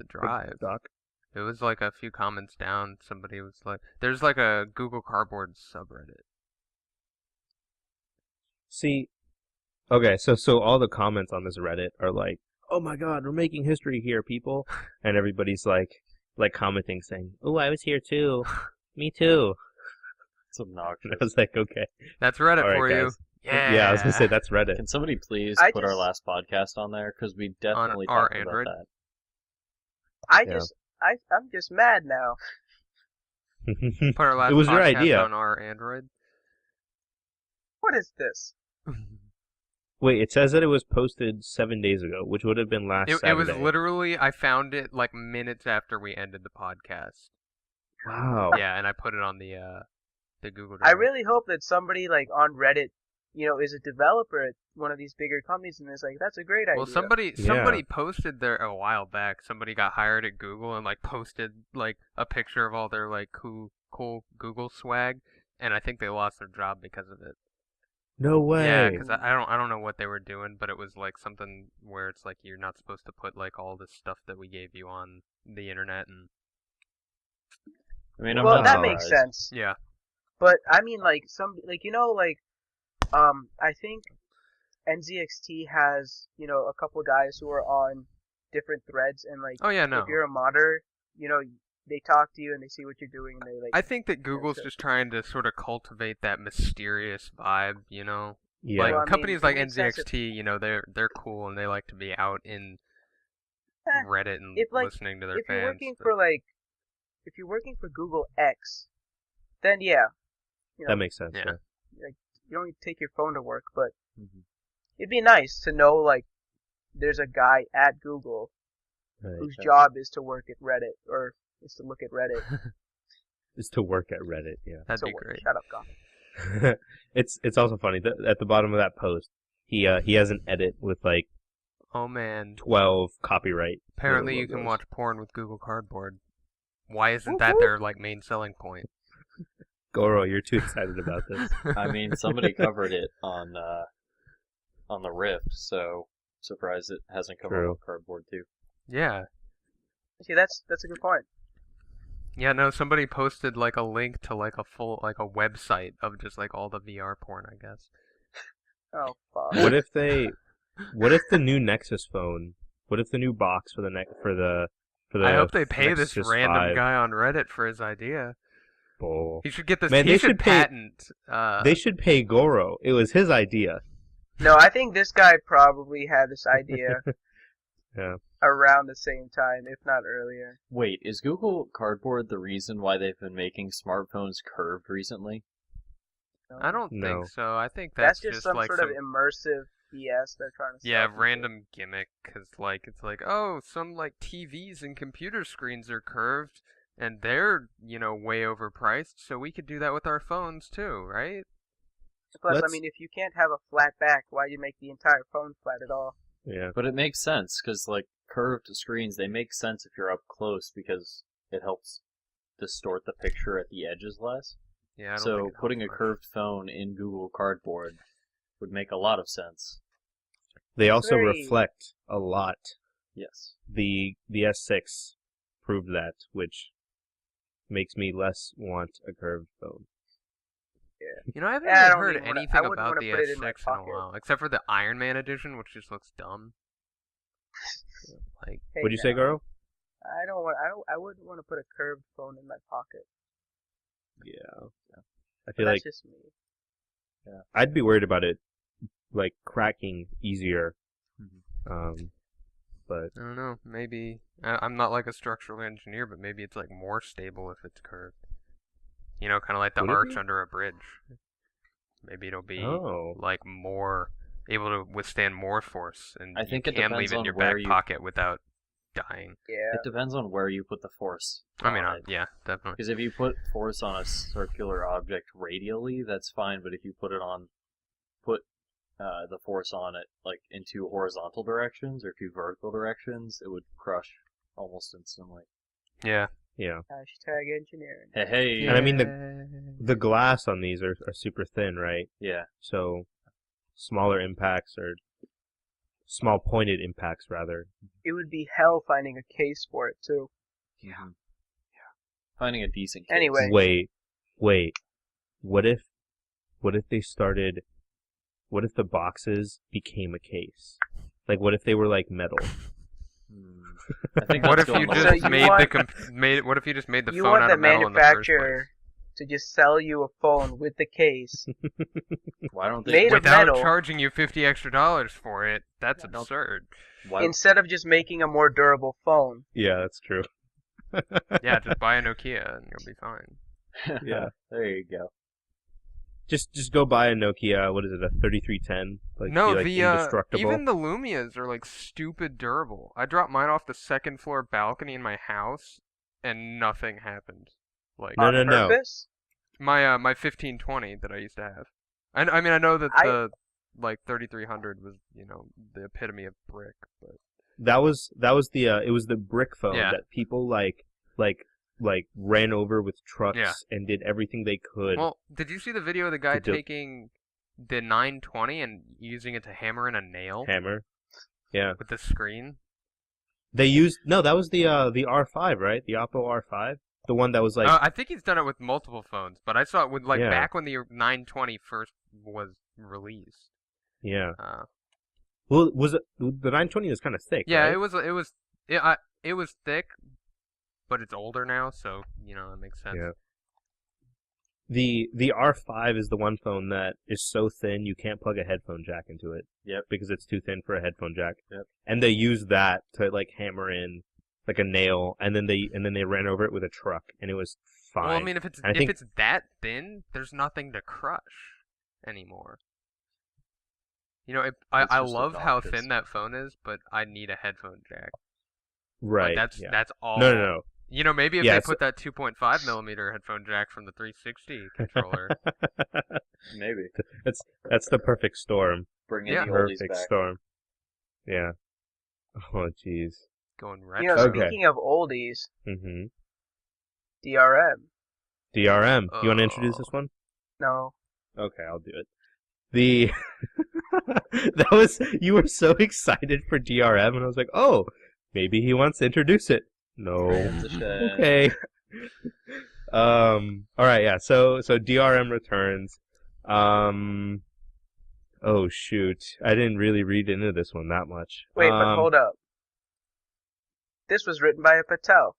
drive. Doc. It was like a few comments down. Somebody was like, "There's like a Google Cardboard subreddit." See, okay, so all the comments on this Reddit are like, "Oh my God, we're making history here, people," and everybody's like commenting saying, "Oh, I was here too, me too." It's obnoxious. And I was like, okay, That's Reddit all right, for you. guys. Yeah. I was gonna say that's Reddit. Can somebody please I put our just- last podcast on there? Because we definitely our talked Android? about Yeah. I'm just mad now. Put our last It was your podcast idea. on our Android. What is this? Wait, it says that it was posted 7 days ago, which would have been last It was Saturday. literally, I found it like minutes after we ended the podcast. Wow. Yeah, and I put it on the Google I Drive. really hope that somebody like on Reddit, is a developer at one of these bigger companies and is like, that's a great idea. Well, somebody Yeah. posted there a while back. Somebody got hired at Google and like posted like a picture of all their like cool Google swag, and I think they lost their job because of it. No way. Yeah, because I don't know what they were doing, but it was like something where it's like you're not supposed to put like all this stuff that we gave you on the internet, and it. I mean, I'm Well, not that surprised. makes sense. yeah. But I mean, like I think NZXT has a couple of guys who are on different threads, and like Oh yeah, no. if you're a modder, they talk to you and they see what you're doing, and they like. I think that Google's just trying to sort of cultivate that mysterious vibe, Yeah. Like Well, I mean, companies it like makes sense NZXT, they're cool and they like to be out in Reddit and if like listening to their if fans. you're working for like if you're working for Google X, then yeah, That makes sense. Yeah. Yeah. like you don't need to take your phone to work, but Mhm. it'd be nice to know like there's a guy at Google Right. whose job is to work at Reddit or is to look at Reddit. Is to work at Reddit. Yeah. That'd So be what? great. Shut up, God. It's also funny that at the bottom of that post, he has an edit with like Oh man. 12 copyright. Apparently you can watch porn with Google Cardboard. Why isn't that their like main selling point? Goro, you're too excited about this. I mean, somebody covered it on the Rift, so surprised it hasn't come True. up on Cardboard too. Yeah. See, that's a good point. Yeah, no, somebody posted like a link to like a full like a website of just like all the VR porn, I guess. Oh fuck. What if the new Nexus phone? What if the new box for the I hope they pay this Nexus random 5 guy on Reddit for his idea. Bull. He should get this. Man, he they should should pay- patent. They should pay Goro. It was his idea. No, I think this guy probably had this idea Yeah. around the same time, if not earlier. Wait, is Google Cardboard the reason why they've been making smartphones curved recently? I don't No. think so. I think That's that's just some like sort of immersive BS they're trying to sell yeah, people. random gimmick. Cause like it's like oh, some like TVs and computer screens are curved, and they're way overpriced. So we could do that with our phones too, right? Plus, I Let's- mean, if you can't have a flat back, why do you make the entire phone flat at all? Yeah. But it makes sense, because like curved screens, they make sense if you're up close, because it helps distort the picture at the edges less. Yeah. I don't So think it putting a helps much. curved phone in Google Cardboard would make a lot of sense. They also Very- reflect a lot. Yes. The S6 proved that, which makes me less want a curved phone. I haven't Yeah, I really don't heard even wanna- anything I wouldn't about wanna the put it in my S6 in a pocket. while, except for the Iron Man edition, which just looks dumb. Like, Hey, What'd you say, now, Goro? I wouldn't want to put a curved phone in my pocket. Yeah. I But feel that's like just me. I'd be worried about it, like cracking easier. Mhm. But I don't know. Maybe I'm not like a structural engineer, but maybe it's like more stable if it's curved. Kind of like the Would it arch be? under a bridge. Maybe it'll be oh, like more able to withstand more force, and I think you it can depends leave it in on your where back you- pocket without dying. Yeah. It depends on where you put the force. I mean, on it. yeah, definitely. Because if you put force on a circular object radially, that's fine. But if you put the force on it like in two horizontal directions or two vertical directions, it would crush almost instantly. Yeah. yeah. Hashtag engineering. Hey, hey. And I mean, the glass on these are super thin, right? Yeah. So smaller impacts or small pointed impacts rather. It would be hell finding a case for it too. Yeah. Finding a decent case. Anyway. Wait. What if they started? What if the boxes became a case? Like, what if they were like metal? I think What that's if you going So just you made want- What if you just made the You phone want out the of metal in the first place? manufacturer to just sell you a phone with the case. Why don't they? made of Without metal. charging you $50 extra for it? That's Yeah, don't- absurd. Why, Instead of just making a more durable phone. Yeah, that's true. Yeah, just buy a Nokia and you'll be fine. Yeah. There you go. Just go buy a Nokia. What is it? A 3310? Like, No, be, like, the indestructible. even the Lumias are like stupid durable. I dropped mine off the second floor balcony in my house, and nothing happened. Like No, on no, no. purpose? my 1520 that I used to have. I mean I know that the like 3300 was the epitome of brick, but That was the it was the brick phone Yeah. that people like ran over with trucks Yeah. and did everything they could. well, did you see the video of the guy To do- taking the 920 and using it to hammer in a nail Hammer. Yeah. with the screen? They used that was the R5, right? The Oppo R5. The one that was like... I think he's done it with multiple phones, but I saw it with back when the 920 first was released. Yeah. Well, was it the 920 was kind of thick? Yeah, right? it was thick, but it's older now, so that makes sense. Yeah. The R5 is the one phone that is so thin you can't plug a headphone jack into it. Yep. Because it's too thin for a headphone jack. Yep. And they use that to hammer in like a nail, and then they ran over it with a truck, and it was fine. Well, I mean, if it's that thin, there's nothing to crush anymore. I love how thin that phone is, but I need a headphone jack. Right. That's all. No. Maybe if they put that 2.5 millimeter headphone jack from the 360 controller. Maybe. That's the perfect storm. Bring in the oldies perfect back. storm. Yeah. Oh, jeez. Going retro. Speaking of oldies, Mm-hmm. DRM. DRM. You want to introduce this one? No. Okay, I'll do it. You were so excited for DRM, and I was like, oh, maybe he wants to introduce it. No. Okay. All right, yeah. So DRM Returns. Oh shoot, I didn't really read into this one that much. Wait, but hold up. This was written by a Patel.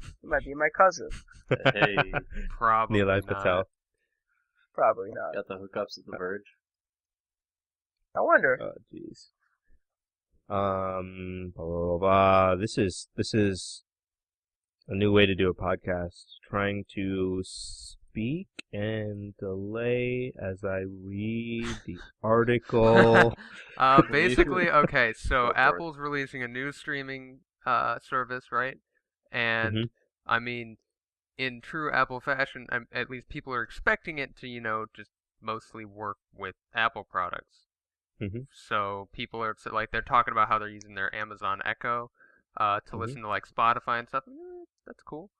It might be my cousin. Hey, probably Nilay not. Patel. Probably not. Got the hookups at the Verge. I wonder. Oh jeez. Blah, blah, blah. This is a new way to do a podcast. Trying to speak and delay as I read the article. Basically, okay, so Apple's releasing a new streaming service, right? And I mean, in true Apple fashion, at least people are expecting it to, just mostly work with Apple products. So people are they're talking about how they're using their Amazon Echo to listen to Spotify and stuff. That's cool.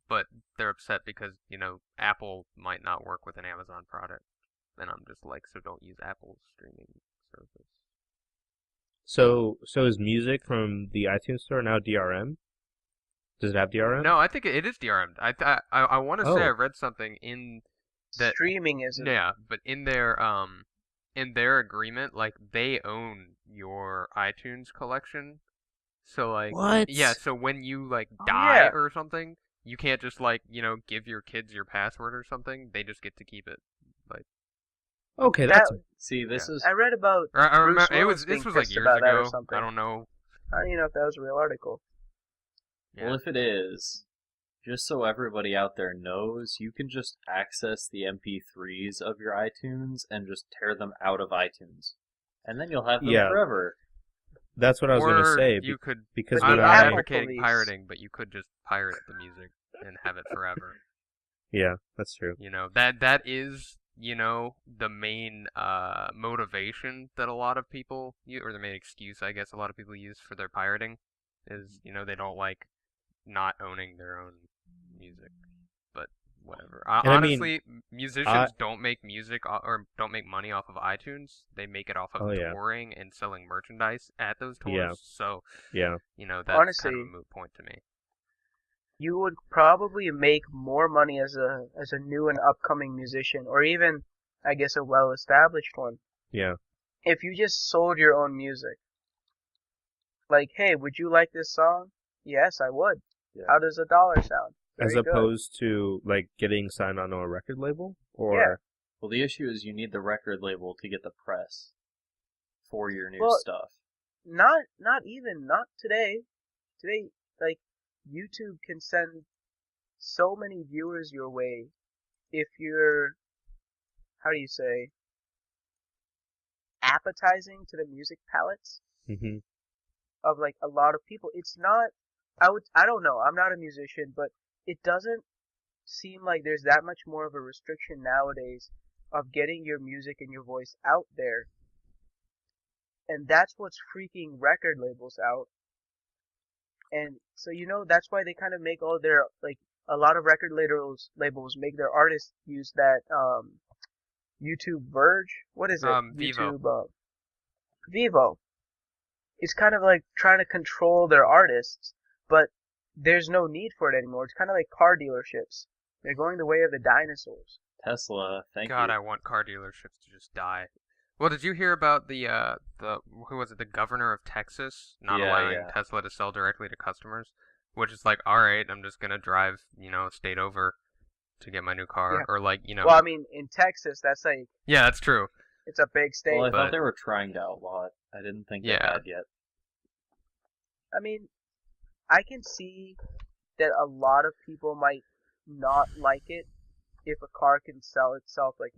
But they're upset because Apple might not work with an Amazon product, and I'm just so don't use Apple's streaming service. So is music from the iTunes Store now DRM? Does it have DRM? No, I think it is DRM. I want to say I read something in that streaming isn't. Yeah, but in their agreement, they own your iTunes collection. So what? Yeah, so when you die or something, you can't just give your kids your password or something. They just get to keep it. Okay, that's this is. I read about. I remember this was years ago. I don't know. I don't even know if that was a real article. Yeah. Well, if it is, just so everybody out there knows, you can just access the MP3s of your iTunes and just tear them out of iTunes, and then you'll have them forever. That's what I was going to say. You could, because I'm not advocating pirating, but you could just pirate the music and have it forever. Yeah, that's true. That is, the main motivation that a lot of people use, or the main excuse, I guess, a lot of people use for their pirating is, they don't like not owning their own music. But whatever. Honestly, musicians don't make music or don't make money off of iTunes. They make it off of touring and selling merchandise at those tours. Yeah. So, that's honestly, kind of a moot point to me. You would probably make more money as a new and upcoming musician, or even, I guess, a well-established one. Yeah. If you just sold your own music. Hey, would you like this song? Yes, I would. Yeah. How does $1 sound? As opposed to getting signed onto a record label, or well, the issue is you need the record label to get the press for your new stuff. Not today. Today, YouTube can send so many viewers your way if you're, how do you say, appetizing to the music palates of a lot of people. It's not. I don't know. I'm not a musician, but it doesn't seem like there's that much more of a restriction nowadays of getting your music and your voice out there. And that's what's freaking record labels out. And so, that's why they kind of make all their, a lot of record labels make their artists use that, YouTube Verge. What is it? Vivo. YouTube, Vivo. It's kind of trying to control their artists. But there's no need for it anymore. It's kind of like car dealerships. They're going the way of the dinosaurs. Tesla, thank you. God, I want car dealerships to just die. Well, did you hear about the who was it? The governor of Texas not allowing Tesla to sell directly to customers, which is like, all right, I'm just gonna drive, a state over to get my new car, or like, Well, I mean, in Texas, that's like. Yeah, that's true. It's a big state. Well, I thought they were trying to outlaw it. I didn't think they had yet. I mean, I can see that a lot of people might not like it if a car can sell itself, like,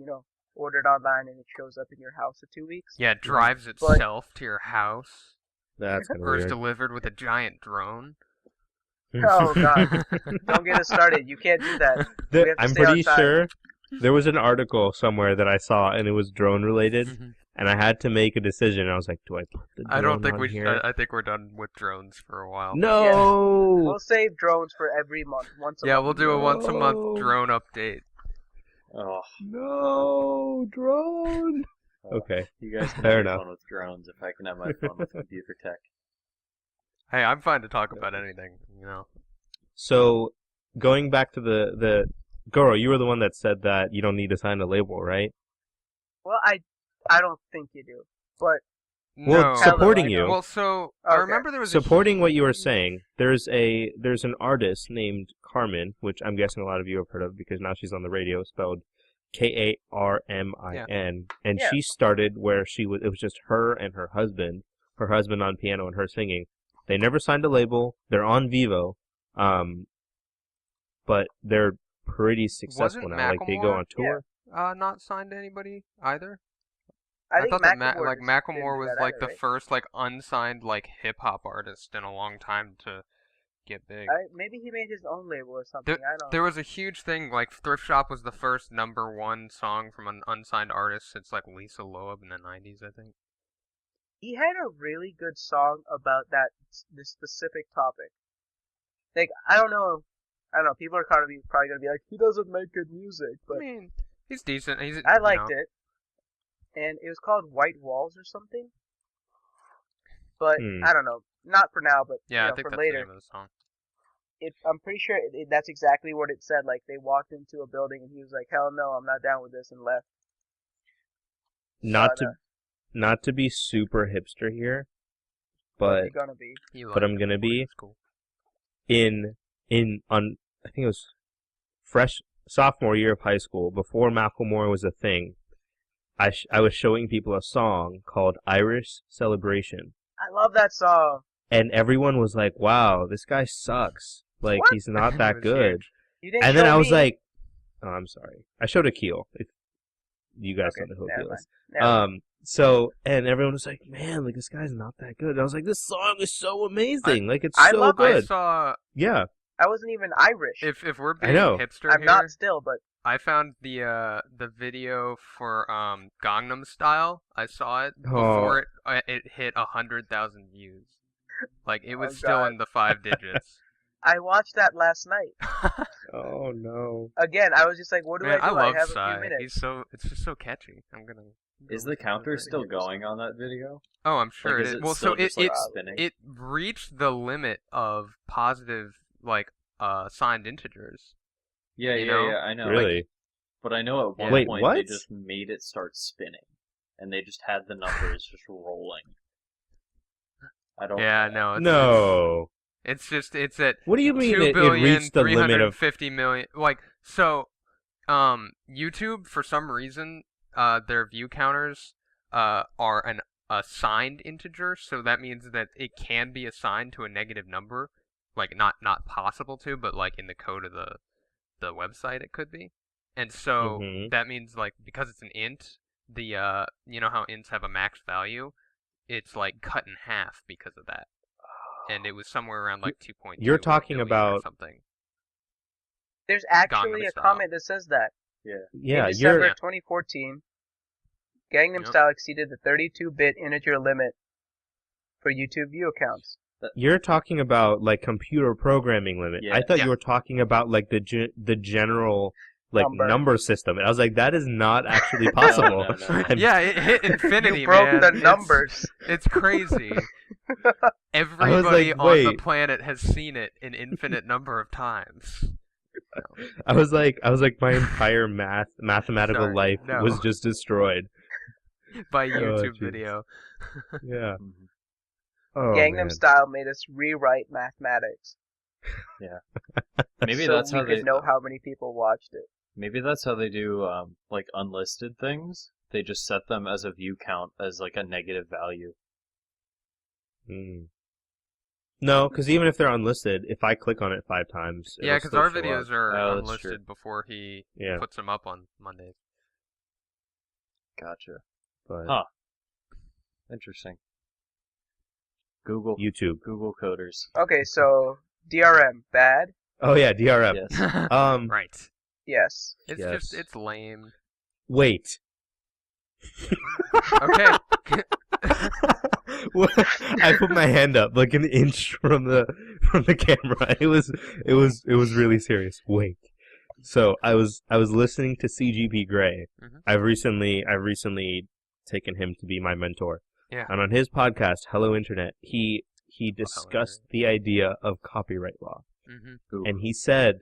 order it online and it shows up in your house in 2 weeks. Yeah, it drives itself to your house. That's kind of Or is weird. delivered with a giant drone. Oh, God. Don't get us started. You can't do that. I'm pretty sure there was an article somewhere that I saw, and it was drone-related, and I had to make a decision. I was like, do I put the drone I don't think on we here? should. I think we're done with drones for a while. No! We'll save drones for every month. Once a Yeah, month. we'll do a once-a-month drone update. Oh. No, drone. Okay, you guys can fair have enough. fun with drones if I can have my fun with computer tech. Hey, I'm fine to talk about anything, So, going back to the Goro, you were the one that said that you don't need to sign a label, right? Well, I don't think you do, but Well, No. supporting you. Well, so I remember there was Supporting what you were saying, there's an artist named Carmen, which I'm guessing a lot of you have heard of because now she's on the radio, spelled Karmin, and she started where it was just her and her husband on piano and her singing. They never signed a label. They're on Vivo, but they're pretty successful now. Like they go on tour. not signed to anybody either. I thought that Macklemore was like either, the first like unsigned like hip hop artist in a long time to get big. Maybe he made his own label or something. I don't. There was a huge thing like Thrift Shop was the first #1 song from an unsigned artist since like Lisa Loeb in the 90s, I think. He had a really good song about this specific topic. Like I don't know. People are probably gonna be like, he doesn't make good music, but I mean, he's decent. I liked it, and it was called White Walls or something. But I don't know, not for now, but I think for that's later. the name of the song. I'm pretty sure that's exactly what it said. Like they walked into a building and he was like, "Hell no, I'm not down with this," and left. Not to be super hipster here, but I'm gonna be cool. I think it was sophomore year of high school, before Macklemore was a thing. I was showing people a song called Irish Celebration. I love that song. And everyone was like, "Wow, this guy sucks. Like What? he's not that good." And then I was like, "Oh, I'm sorry. I showed Akil. If you guys don't know who Akil is." And everyone was like, "Man, like this guy's not that good." And I was like, "This song is so amazing. Like it's so good." I wasn't even Irish. If we're being hipster I'm here, not still, but I found the video for Gangnam Style. I saw it before it hit 100,000 views. Like it was still in the 5 digits. I watched that last night. Oh no! Again, I was just like, "What do I do?" I love have Sigh. a few minutes. It's just so catchy. I'm gonna. Is the counter still going on that video? Oh, I'm sure it is. Well, so spinning? It reached the limit of positive signed integers. Yeah, I know. Really? But I know at one point they just made it start spinning, and they just had the numbers just rolling. I don't. Yeah, no. No. It's at. What do you mean it reached the limit of 50 million? Like so, YouTube for some reason, their view counters are an assigned integer, so that means that it can be assigned to a negative number, like not possible to, but like in the code of the website it could be, and so that means like because it's an int, the you know how ints have a max value, it's like cut in half because of that. And it was somewhere around like 2.2. You're talking about something. There's actually a comment that says that. Yeah. In December 2014, Gangnam Style exceeded the 32-bit integer limit for YouTube view accounts. You're talking about like computer programming limit. Yeah. I thought you were talking about like the general number system. And I was like, that is not actually possible. No. And Yeah, it hit infinity, You broke man. the numbers. It's crazy. like, Everybody on the wait. planet has seen it an infinite number of times. I was like, my entire mathematical Sorry, life no. was just destroyed. By YouTube jeez. video. Yeah. Mhm. Oh, Gangnam man. Style made us rewrite mathematics. Maybe so that's we how could they know how many people watched it. Maybe that's how they do like unlisted things. They just set them as a view count as like a negative value. Mm. No, because even if they're unlisted, if I click on it 5 times, Yeah, because because our videos are Oh, that's true. unlisted before he Yeah. puts them up on Mondays. Gotcha. But Huh. Interesting. Google YouTube. Google coders. Okay, so DRM, bad? Oh yeah, DRM. Yes. Right. Yes. It's Yes. just, it's lame. Wait. Okay. I put my hand up like an inch from the camera. It was really serious. Wait. So I was listening to CGP Grey. Mhm. I've recently taken him to be my mentor. Yeah. And on his podcast, Hello Internet, he discussed the idea of copyright law. Mm-hmm. Ooh. And he said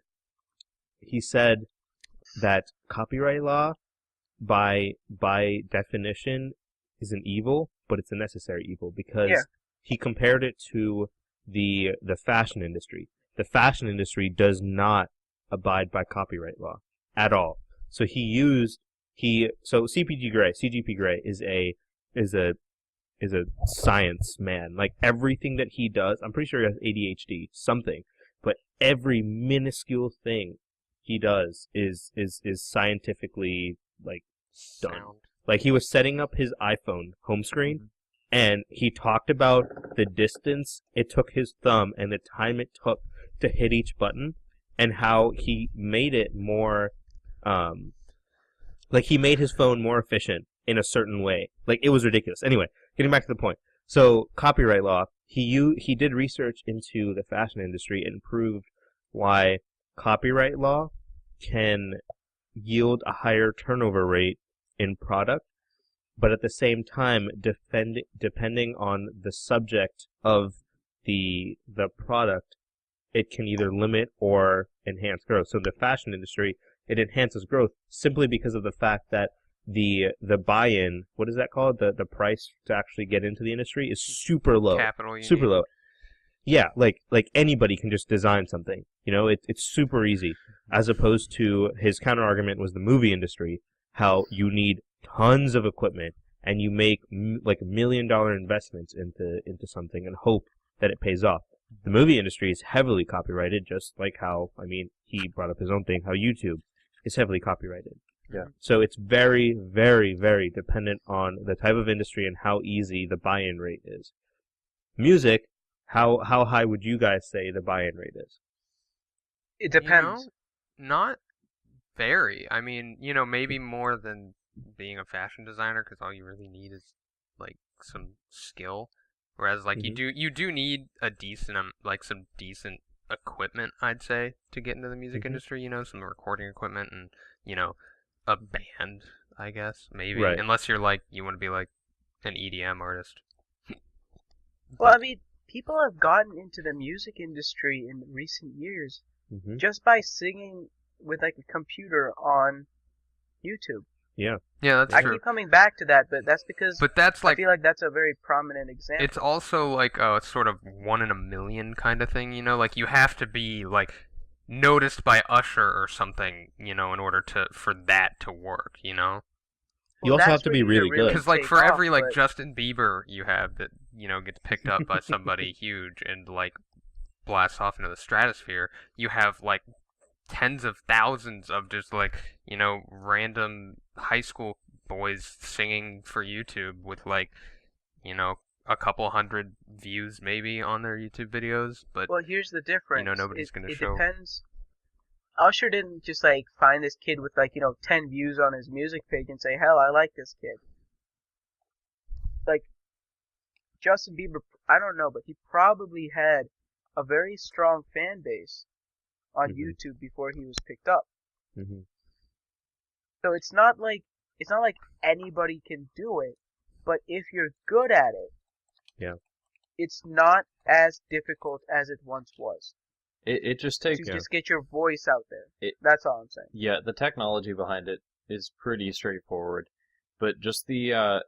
that copyright law by definition is an evil, but it's a necessary evil because Yeah. he compared it to the fashion industry. The fashion industry does not abide by copyright law at all. So CGP Grey is a science man. Like everything that he does, I'm pretty sure he has ADHD, something, but every minuscule thing he does is scientifically like done. Sound. Like he was setting up his iPhone home screen, and he talked about the distance it took his thumb and the time it took to hit each button, and how he made it more, like he made his phone more efficient in a certain way. Like it was ridiculous. Anyway, getting back to the point. So copyright law, he did research into the fashion industry and proved why copyright law can yield a higher turnover rate in product, but at the same time, depending on the subject of the product, it can either limit or enhance growth. So the fashion industry, it enhances growth simply because of the fact that the buy-in, what is that called? The price to actually get into the industry is super low. Capital. You Super need. low. Yeah, like anybody can just design something. You know, it's super easy. As opposed to his counter argument was the movie industry, how you need tons of equipment and you make like $1 million investments into something and hope that it pays off. The movie industry is heavily copyrighted, just like how, I mean, he brought up his own thing, how YouTube is heavily copyrighted. Yeah. So it's very, very, very dependent on the type of industry and how easy the buy-in rate is. Music, how high would you guys say the buy-in rate is? It depends. You know, not very. I mean, maybe more than being a fashion designer, because all you really need is like some skill. Whereas, like you do need a decent, some decent equipment, I'd say, to get into the music industry. Some recording equipment and a band, I guess, maybe. Right. Unless you're like you want to be like an EDM artist. Well, I mean, people have gotten into the music industry in recent years Mm-hmm. just by singing with like a computer on YouTube. Yeah. Yeah, that's I true. keep coming back to that, but that's because But that's I like feel like that's a very prominent example. it's also like it's sort of 1 in a million kind of thing. Like you have to be like noticed by Usher or something, in order for that to work. You Well, also that's have to where be you really good. Because like take for off, every like but- Justin Bieber you have that gets picked up by somebody huge and like blasts off into the stratosphere, you have like tens of thousands of just like random high school boys singing for YouTube with like a couple hundred views maybe on their YouTube videos, but Well, here's the difference. nobody's gonna it show. depends. Usher didn't just like find this kid with like 10 views on his music page and say, "Hell, I like this kid." Like Justin Bieber, I don't know, but he probably had a very strong fan base on Mhm. YouTube before he was picked up. Mm-hmm. So it's not like anybody can do it, but if you're good at it, yeah, it's not as difficult as it once was. It just takes to just get your voice out there. That's all I'm saying. Yeah, the technology behind it is pretty straightforward, but just the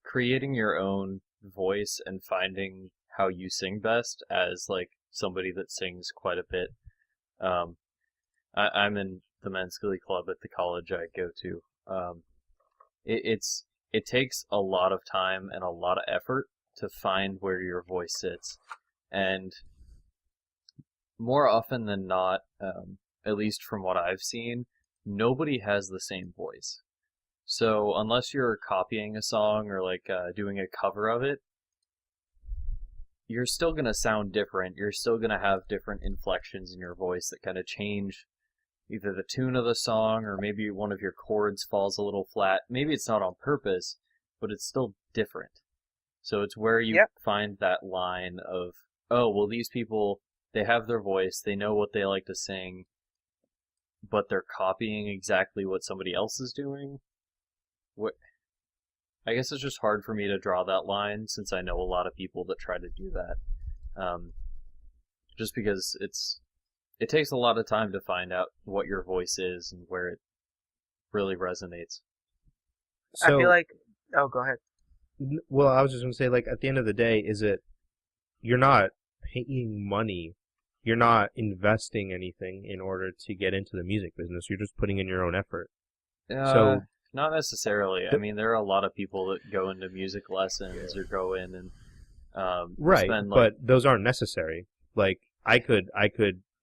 creating your own voice and finding how you sing best as like somebody that sings quite a bit. I'm in the men's glee club at the college I go to. It takes a lot of time and a lot of effort to find where your voice sits, and more often than not, at least from what I've seen, nobody has the same voice. So unless you're copying a song or like doing a cover of it, you're still going to sound different. You're still going to have different inflections in your voice that kind of change either the tune of the song or maybe one of your chords falls a little flat. Maybe it's not on purpose, but it's still different. So it's where you find that line of, oh, well, these people, they have their voice, they know what they like to sing, but they're copying exactly what somebody else is doing. I guess it's just hard for me to draw that line since I know a lot of people that try to do that. Just because it takes a lot of time to find out what your voice is and where it really resonates. So, I feel like... Oh, go ahead. Well, I was just going to say, like, at the end of the day, you're not paying money. You're not investing anything in order to get into the music business. You're just putting in your own effort. So not necessarily. I mean, there are a lot of people that go into music lessons or go in and right, spend, but those aren't necessary. Like, I could,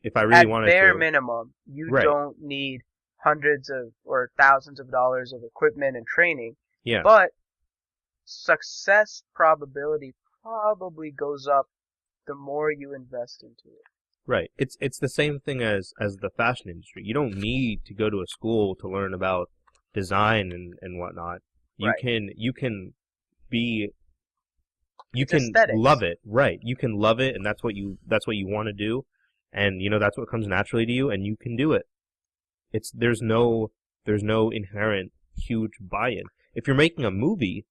if I really wanted to. At bare minimum, you don't need hundreds of or thousands of dollars of equipment and training. Yeah. But success probability probably goes up the more you invest into it. Right. It's the same thing as the fashion industry. You don't need to go to a school to learn about design and whatnot. You can aesthetics. love it. Right. You can love it, and that's what you want to do, and that's what comes naturally to you, and you can do it. There's no inherent huge buy-in. If you're making a movie,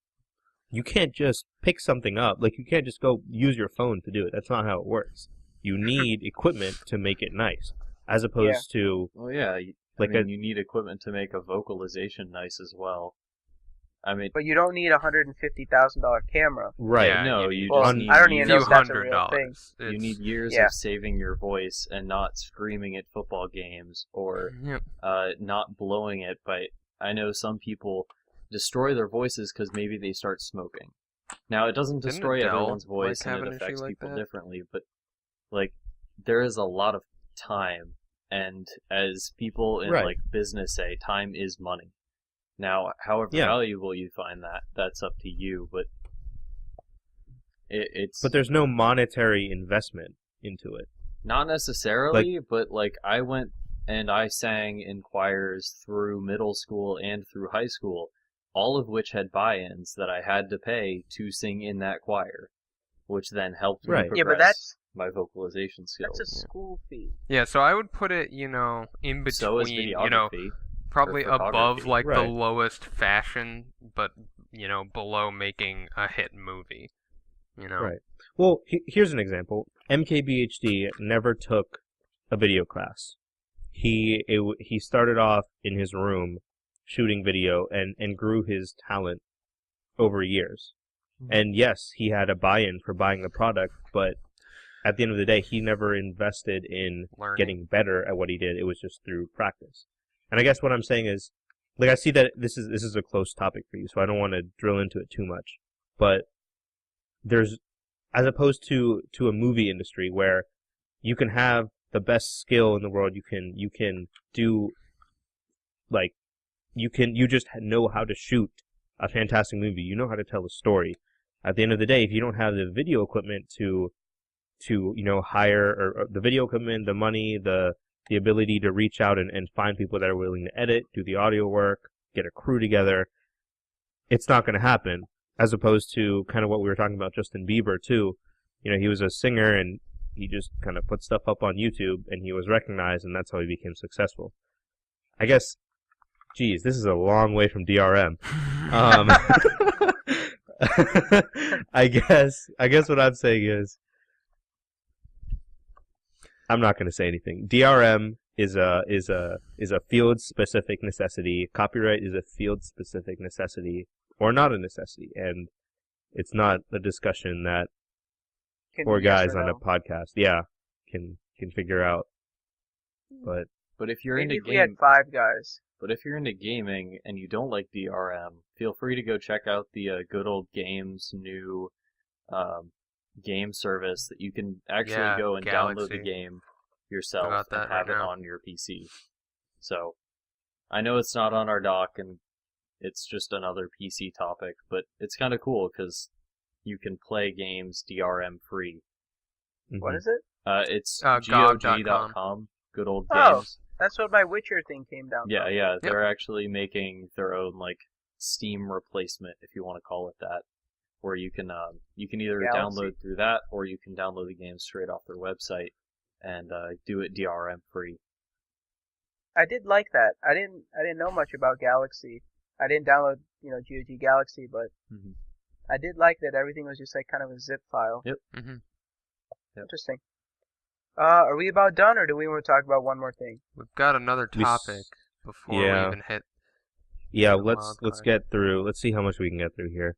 you can't just pick something up. Like, you can't just go use your phone to do it. That's not how it works. You need equipment to make it nice, as opposed to... Well, yeah. You need equipment to make a vocalization nice as well. I mean... But you don't need a $150,000 camera. Right. Yeah, no, you just need... I don't even know if that's a real thing. You need years of saving your voice and not screaming at football games or not blowing it. But I know some people destroy their voices because maybe they start smoking. Now, it doesn't destroy everyone's voice and it affects people differently, but like, there is a lot of time, and as people in like business say, time is money. Now, however valuable you find that, that's up to you, but it's... But there's no monetary investment into it. Not necessarily, but like, I went and I sang in choirs through middle school and through high school, all of which had buy-ins that I had to pay to sing in that choir, which then helped me progress. Yeah, but that's my vocalization skills. That's a school fee. Yeah, so I would put it, in between, so is videography, probably above like the lowest fashion, but below making a hit movie. Right. Well, here's an example. MKBHD never took a video class. He started off in his room shooting video and grew his talent over years. Mm-hmm. And yes, he had a buy-in for buying the product, but at the end of the day, he never invested in getting better at what he did. It was just through practice. And I guess what I'm saying is, like, I see that this is a close topic for you, so I don't want to drill into it too much. But there's, as opposed to a movie industry where you can have the best skill in the world, you can do, like, you just know how to shoot a fantastic movie. You know how to tell a story. At the end of the day, if you don't have the video equipment to hire or the video equipment, the money, the ability to reach out and find people that are willing to edit, do the audio work, get a crew together, it's not going to happen. As opposed to kind of what we were talking about Justin Bieber too. He was a singer and he just kind of put stuff up on YouTube and he was recognized and that's how he became successful. I guess Geez, this is a long way from DRM. I guess what I'm saying is, I'm not going to say anything. DRM is a field specific necessity. Copyright is a field specific necessity, or not a necessity, and it's not a discussion that four guys on a podcast, can figure out. But if you're Maybe into if we had 5 guys. But if you're into gaming and you don't like DRM, feel free to go check out the Good Old Games new game service that you can actually go and download the game yourself and have it on your PC. So, I know it's not on our doc and it's just another PC topic, but it's kind of cool because you can play games DRM free. Mm-hmm. What is it? It's GOG.com. Good Old Games. That's what my Witcher thing came down to. Yeah. They're actually making their own Steam replacement, if you want to call it that, where you can either download through that or you can download the game straight off their website and do it DRM free. I did like that. I didn't know much about Galaxy. I didn't download GOG Galaxy, but I did like that everything was just kind of a zip file. Yep. Mm-hmm. Interesting. Are we about done, or do we want to talk about one more thing? We've got another topic before we even hit. Yeah, let's get through. Let's see how much we can get through here.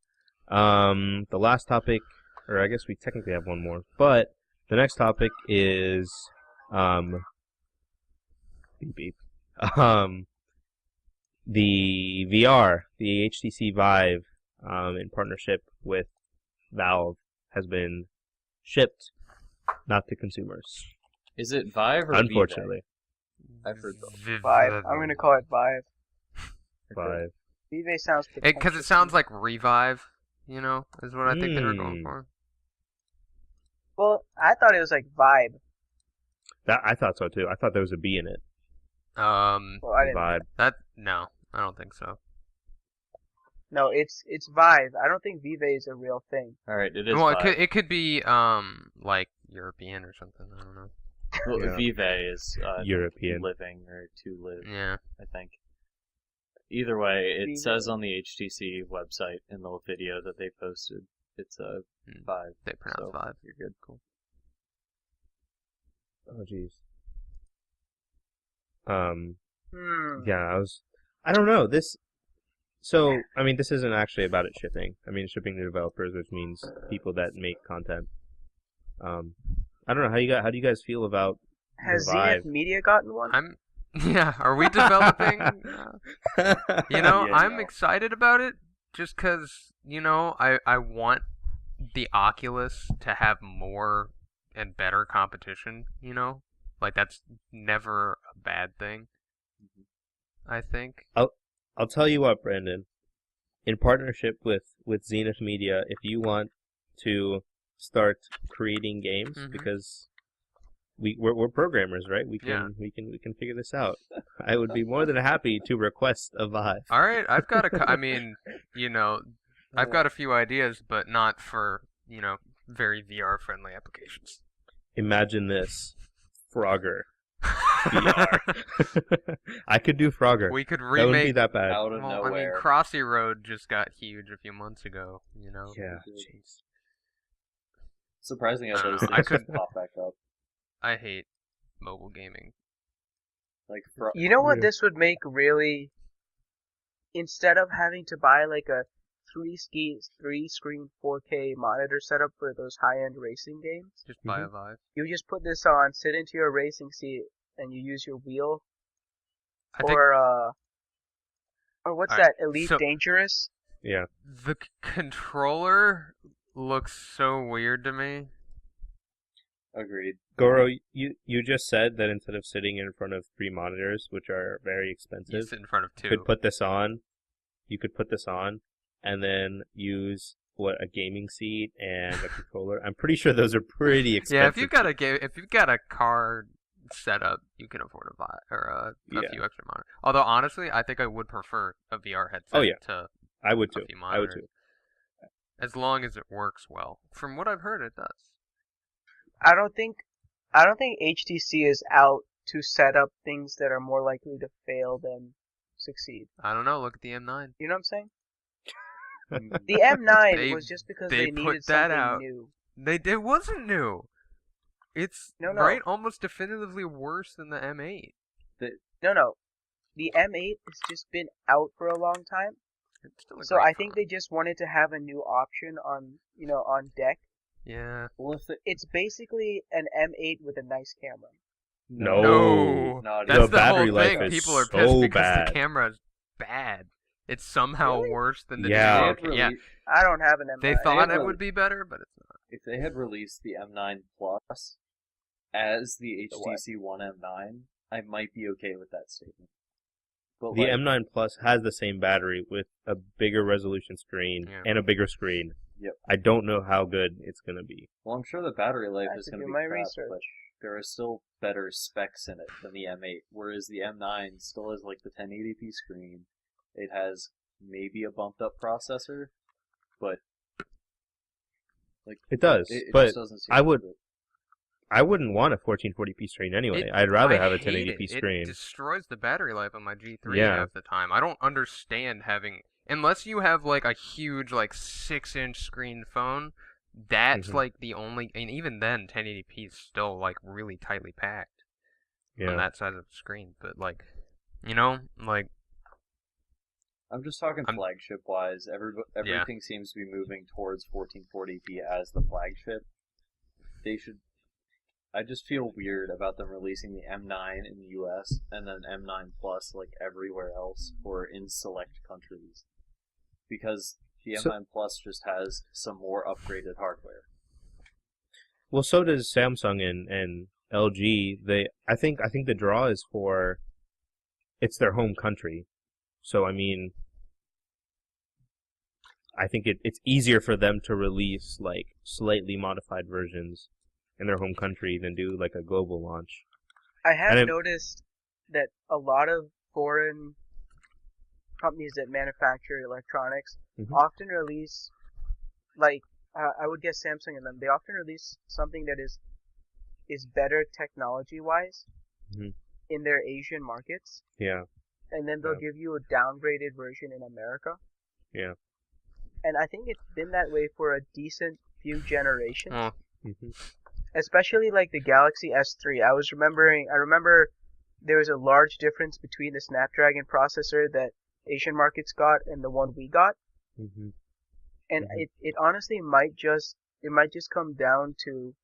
The last topic, or I guess we technically have one more, but the next topic is beep. The VR, the HTC Vive, in partnership with Valve, has been shipped. Not to consumers. Is it Vive or Unfortunately. Vive? I've heard both. Vive. I'm going to call it Vive. Vive. Vive sounds because it sounds like Revive, is what I think they were going for. Well, I thought it was like Vibe. I thought so too. I thought there was a B in it. Well, I didn't. Vibe. No, I don't think so. No, it's Vive. I don't think Vive is a real thing. All right, it is. Well, Vive. it could be European or something. I don't know. Well, Vive is European, living or to live. Yeah, I think. Either way, it says on the HTC website in the video that they posted, it's a Vive. They pronounce Vive. You're good. Cool. Oh jeez. Yeah, I don't know this. So, I mean, this isn't actually about it shipping. I mean, shipping to developers, which means people that make content. I don't know how do you guys feel about Has Vive? Zenith Media gotten one? Are we developing? I'm excited about it just because I want the Oculus to have more and better competition. That's never a bad thing. I think. I'll tell you what, Brandon. In partnership with Zenith Media, if you want to start creating games, because we're programmers, right? We can figure this out. I would be more than happy to request a Vive. All right, I've got I've got a few ideas, but not for very VR friendly applications. Imagine this, Frogger. VR. I could do Frogger. We could remake. That wouldn't be that bad. Out of nowhere. I mean, Crossy Road just got huge a few months ago. Yeah. Jeez. Surprising how those things just pop back up. I hate mobile gaming. You know what this would make really? Instead of having to buy a 3-screen 4K monitor setup for those high-end racing games, just buy a Vive. You just put this on, sit into your racing seat, and you use your wheel. Or what's that? Elite Dangerous? Yeah. The controller looks so weird to me. Agreed. Goro, you just said that instead of sitting in front of 3 monitors, which are very expensive, you sit in front of 2. You could put this on, and then use a gaming seat and a controller. I'm pretty sure those are pretty expensive. Yeah, if you've got a car setup, you can afford a Vive or a few extra monitors. Although honestly, I think I would prefer a VR headset to I would too. a few monitors. I would too. As long as it works well. From what I've heard, it does. I don't think HTC is out to set up things that are more likely to fail than succeed. I don't know. Look at the M9. You know what I'm saying? The M9 They- was just because they they put needed that something out. new. It wasn't new. It's No. right, almost definitively worse than the M8. No. The M8 has just been out for a long time. It's still a So great I think phone. they just wanted to have a new option on, on deck. Yeah. Well, if It's basically an M8 with a nice camera. No. not That's The the battery whole life thing. is People are so pissed because bad. the camera is bad. It's somehow Really? worse than the Yeah. digital. Yeah. I don't have an M9. They thought had it would be better, but it's not. If they had released the M9 Plus as the The what? HTC One M9, I might be okay with that statement. But The like, M9 Plus has the same battery with a bigger resolution screen Yeah. and a bigger screen. Yep. I don't know how good it's going to be. well, I'm sure the battery life I have is to going to do be my crap, research. but there are still better specs in it than the M8. Whereas the M9 still has like the 1080p screen. It has maybe a bumped up processor, but like It does, it but just doesn't seem I would- good. I wouldn't want a 1440p screen anyway. I'd rather have a 1080p screen. It destroys the battery life on my G3 Yeah. half the time. I don't understand having, unless you have like a huge like 6-inch screen phone. That's Mhm. like the only, and even then 1080p is still like really tightly packed on Yeah. that size of the screen. But like, like I'm just talking I'm- flagship wise. Everything seems to be moving towards 1440p as the flagship. They should. I just feel weird about them releasing the M9 in the US and then M9 Plus like everywhere else or in select countries. Because the So- M9 Plus just has some more upgraded hardware. Well, so does Samsung and LG. I think the draw is for it's their home country. So I mean, I think it's easier for them to release like slightly modified versions in their home country than do like a global launch. I have And it- noticed that a lot of foreign companies that manufacture electronics Mhm. often release, like, I would guess Samsung and them, they often release something that is better technology-wise Mhm. in their Asian markets, Yeah. and then they'll Yeah. give you a downgraded version in America. Yeah. And I think it's been that way for a decent few generations. well, hmm Especially like the Galaxy S3. I remember there was a large difference between the Snapdragon processor that Asian markets got and the one we got. hmm And Mhm. it honestly might just come down to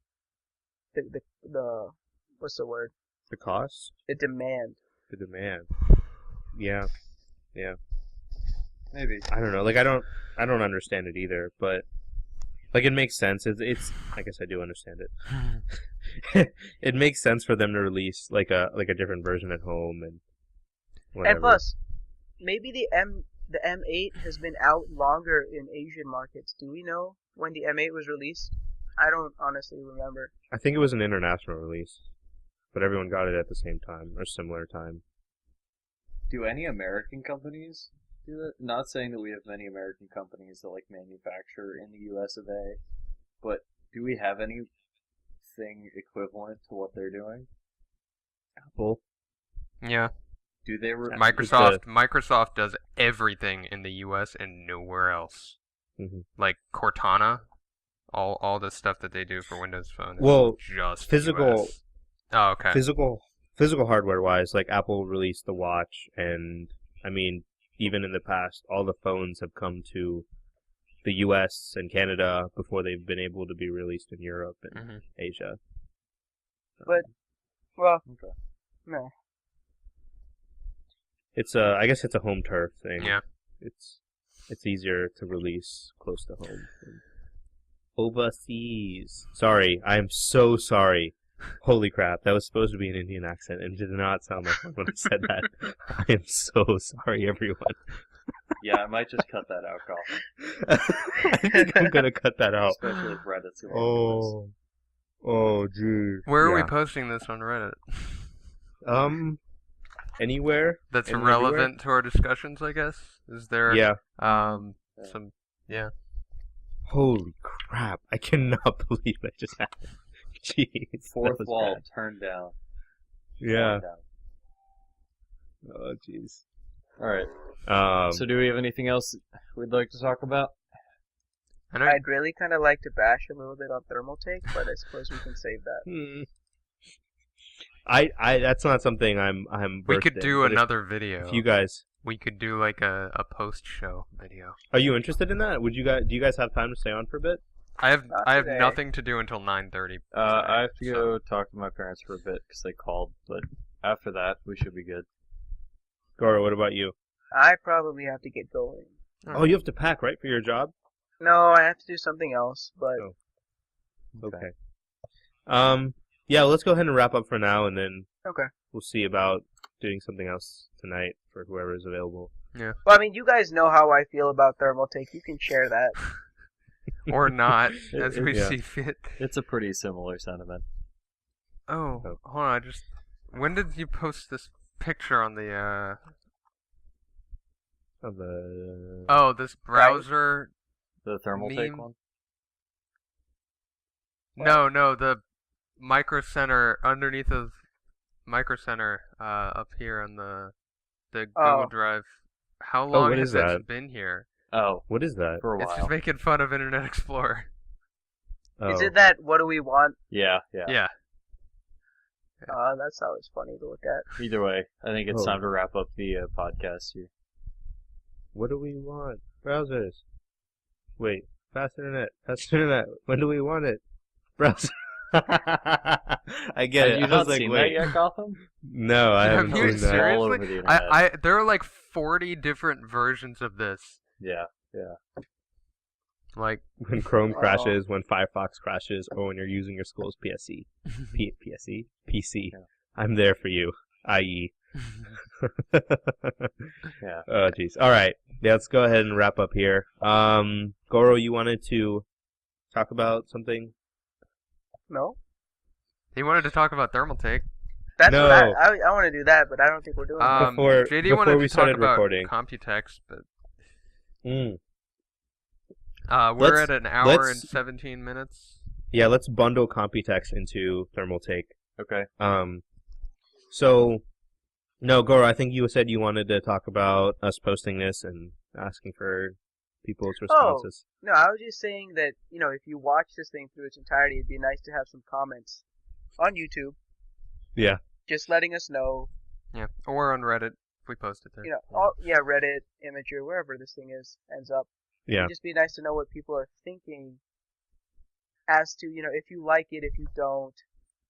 the what's the word? The cost, The demand. the demand. Yeah. Maybe. I don't know. Like I don't understand it either, but like it makes sense. It's I guess I do understand it. It makes sense for them to release like a different version at home and whatever. And plus, maybe the M8 has been out longer in Asian markets. Do we know when the M8 was released? I don't honestly remember. I think it was an international release, but everyone got it at the same time or similar time. Do any American companies do that? Not saying that we have many American companies that like manufacture in the US of A, but do we have anything equivalent to what they're doing? Apple. yeah. Do they Microsoft does everything in the U.S. and nowhere else. Mhm. Like Cortana, all the stuff that they do for Windows Phone. Is Well, just physical- US. Oh, okay. Physical hardware wise, like Apple released the watch, and I mean, even in the past, all the phones have come to the U.S. and Canada before they've been able to be released in Europe and Mhm. Asia. But well, Okay. no. It's I guess it's a home turf thing. Yeah. It's easier to release close to home than overseas. Sorry, I am so sorry. Holy crap, that was supposed to be an Indian accent and did not sound like one when I said that. I am so sorry, everyone. Yeah, I might just cut that out, Colin. I think I'm gonna cut that out. Especially if Reddit's going Geez. Where are we Yeah. posting this on Reddit? Anywhere? That's And relevant to our discussions, I guess. Is there Yeah. some yeah. Holy crap! I cannot believe that just happened. Jeez. that Fourth was wall bad. turned down. Yeah. Turned down. Oh, jeez. Alright. So do we have anything else we'd like to talk about? I'd really kind of like to bash a little bit on Thermaltake, but I suppose we can save that. That's not something I'm We could versed do in, another video. if you guys... We could do like a post-show video. Are you interested in that? Do you guys have time to stay on for a bit? I have nothing to do until 9:30. I have to go talk to my parents for a bit because they called, but after that we should be good. Goro, what about you? I probably have to get going. Oh, you have to pack, right, for your job? No, I have to do something else, but... Oh. Okay. Yeah, let's go ahead and wrap up for now, and then we'll see about doing something else tonight for whoever is available. Yeah. Well, I mean, you guys know how I feel about Thermaltake. You can share that. Or not, as we see fit. It's a pretty similar sentiment. Oh, hold on, when did you post this picture on the, Oh, this browser... The Thermaltake one? No, the Micro Center, underneath of Micro Center, up here on the Google Drive. How long has that been here? Oh, what is that? For a while. It's just making fun of Internet Explorer. Oh. Is it that what do we want? Yeah. Yeah. That's always funny to look at. Either way, I think it's time to wrap up the podcast here. What do we want? Browsers. Wait, fast internet. When do we want it? Browser. I get it. Have you not seen that yet, Gotham? No, I haven't Have you seen that. seriously? All over the internet. There are like 40 different versions of this. Yeah. Like when Chrome crashes, when Firefox crashes, or when you're using your school's PC. PC? PC. Yeah. I'm there for you. I.e. Yeah. Oh, jeez. All right. Yeah, let's go ahead and wrap up here. Goro, you wanted to talk about something? No. he wanted to talk about Thermaltake. That's what I want to do that, but I don't think we're doing that. JD wanted we to talk started about recording. Computex, but we're Let's- at an hour and 17 minutes. Yeah, let's bundle Computex into Thermaltake. Okay. So, no, Goro, I think you said you wanted to talk about us posting this and asking for people's responses. No, I was just saying that, if you watch this thing through its entirety, it'd be nice to have some comments on YouTube. Yeah. Just letting us know. Yeah, or on Reddit if we post it there. Reddit, Imgur, wherever this thing ends up. Yeah. It'd just be nice to know what people are thinking as to, if you like it, if you don't.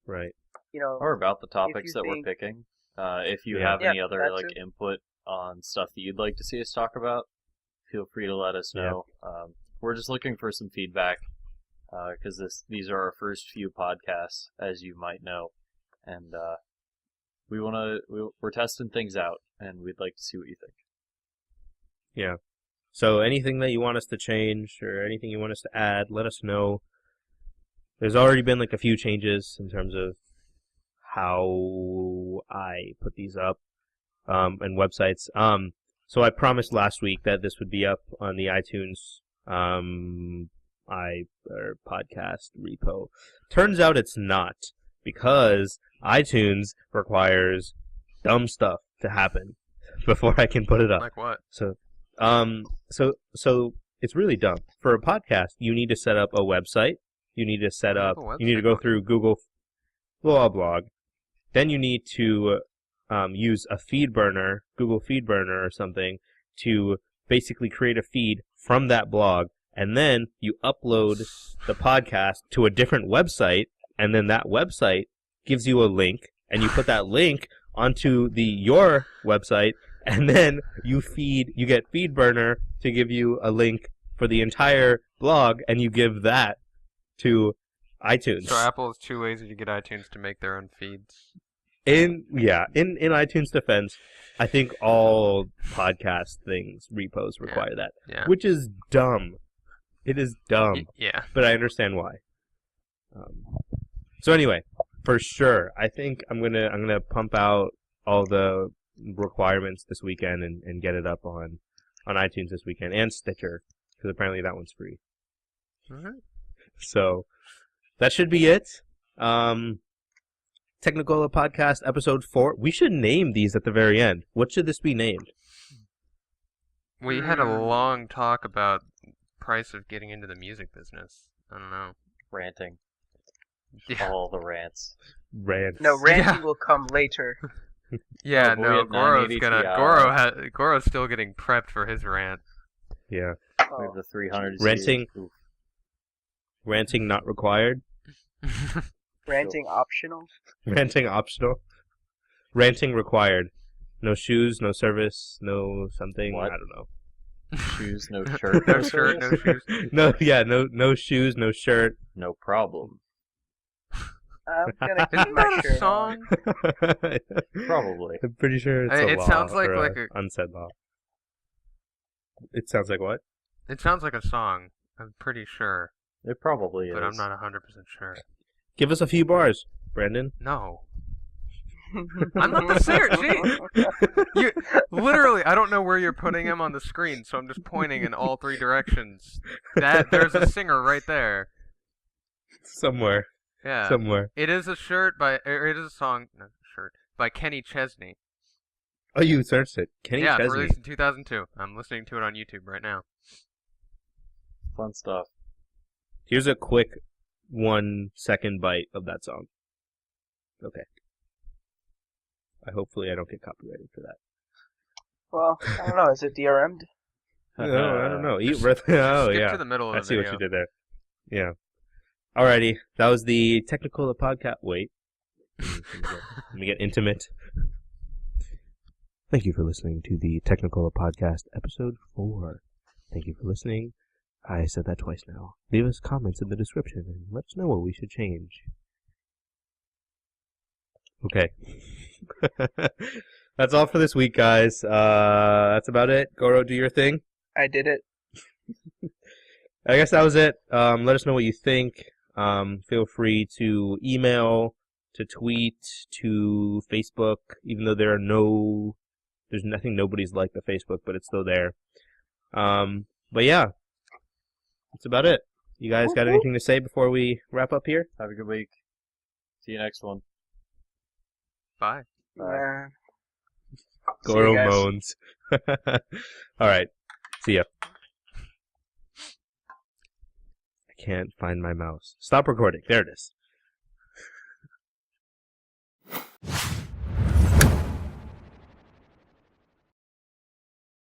Right. Or about the topics that we're picking. If you have any other input on stuff that you'd like to see us talk about, feel free to let us know. We're just looking for some feedback because these are our first few podcasts, as you might know, and we're testing things out, and we'd like to see what you think. Yeah. So anything that you want us to change or anything you want us to add, let us know. There's already been like a few changes in terms of how I put these up and websites. So I promised last week that this would be up on the iTunes podcast repo. Turns out it's not, because iTunes requires dumb stuff to happen before I can put it up. Like what? So it's really dumb. For a podcast, you need to set up a website. You need to go through Google blog. Then you need to use a Google FeedBurner or something, to basically create a feed from that blog. And then you upload the podcast to a different website, and then that website gives you a link, and you put that link onto your website, and then you get FeedBurner to give you a link for the entire blog, and you give that to iTunes. So Apple is too lazy to get iTunes to make their own feeds. In iTunes' defense, I think all podcast repos require that, which is dumb. It is dumb. Yeah. But I understand why. So anyway, for sure, I think I'm gonna pump out all the requirements this weekend and get it up on iTunes this weekend, and Stitcher, because apparently that one's free. Mm-hmm. So that should be it. TechnoCola Podcast episode 4. We should name these at the very end. What should this be named? We had a long talk about price of getting into the music business. I don't know. Ranting. Yeah. All the rants. Rants. No, ranting will come later. Yeah, Oh, no, we have 980 Ti. Goro's still getting prepped for his rant. Yeah. We have the 300 Ranting. Oof. Ranting not required. Ranting optional. Ranting optional. Ranting required. No shoes, no service, no something. What? I don't know. Shoes, no shirt. No shirt, no shoes. No shoes, no shirt. No problem. I'm gonna keep Isn't my that a shirt song? Probably. I'm pretty sure it's a It law sounds like or a unsaid law. It sounds like what? It sounds like a song. I'm pretty sure, It probably but is. I'm not 100% sure. Give us a few bars, Brandon. No. I'm not the singer. You literally, I don't know where you're putting him on the screen, so I'm just pointing in all three directions. There's a singer right there. Somewhere. Yeah. Somewhere. It is a song, not shirt, by Kenny Chesney. Oh, you searched it. Kenny yeah, it's Chesney. released in 2002. I'm listening to it on YouTube right now. Fun stuff. Here's a quick 1 second bite of that song. Okay. Hopefully I don't get copyrighted for that. Well, I don't know. Is it DRM'd? No, I don't know. Skip Yeah. to the middle of I the see video. what you did there. Yeah. Alrighty. That was the TechnoCola podcast. Wait. Let me get intimate. Thank you for listening to the TechnoCola podcast, episode 4. Thank you for listening. I said that twice now. Leave us comments in the description and let us know what we should change. Okay. That's all for this week, guys. That's about it. Goro, do your thing. I did it. I guess that was it. Let us know what you think. Feel free to email, to tweet, to Facebook, even though there's nothing, nobody's liked the Facebook, but it's still there. But yeah, that's about it. You guys got anything to say before we wrap up here? Have a good week. See you next one. Bye. Bye. See you Goro guys. moans. Alright, see ya. I can't find my mouse. Stop recording. There it is.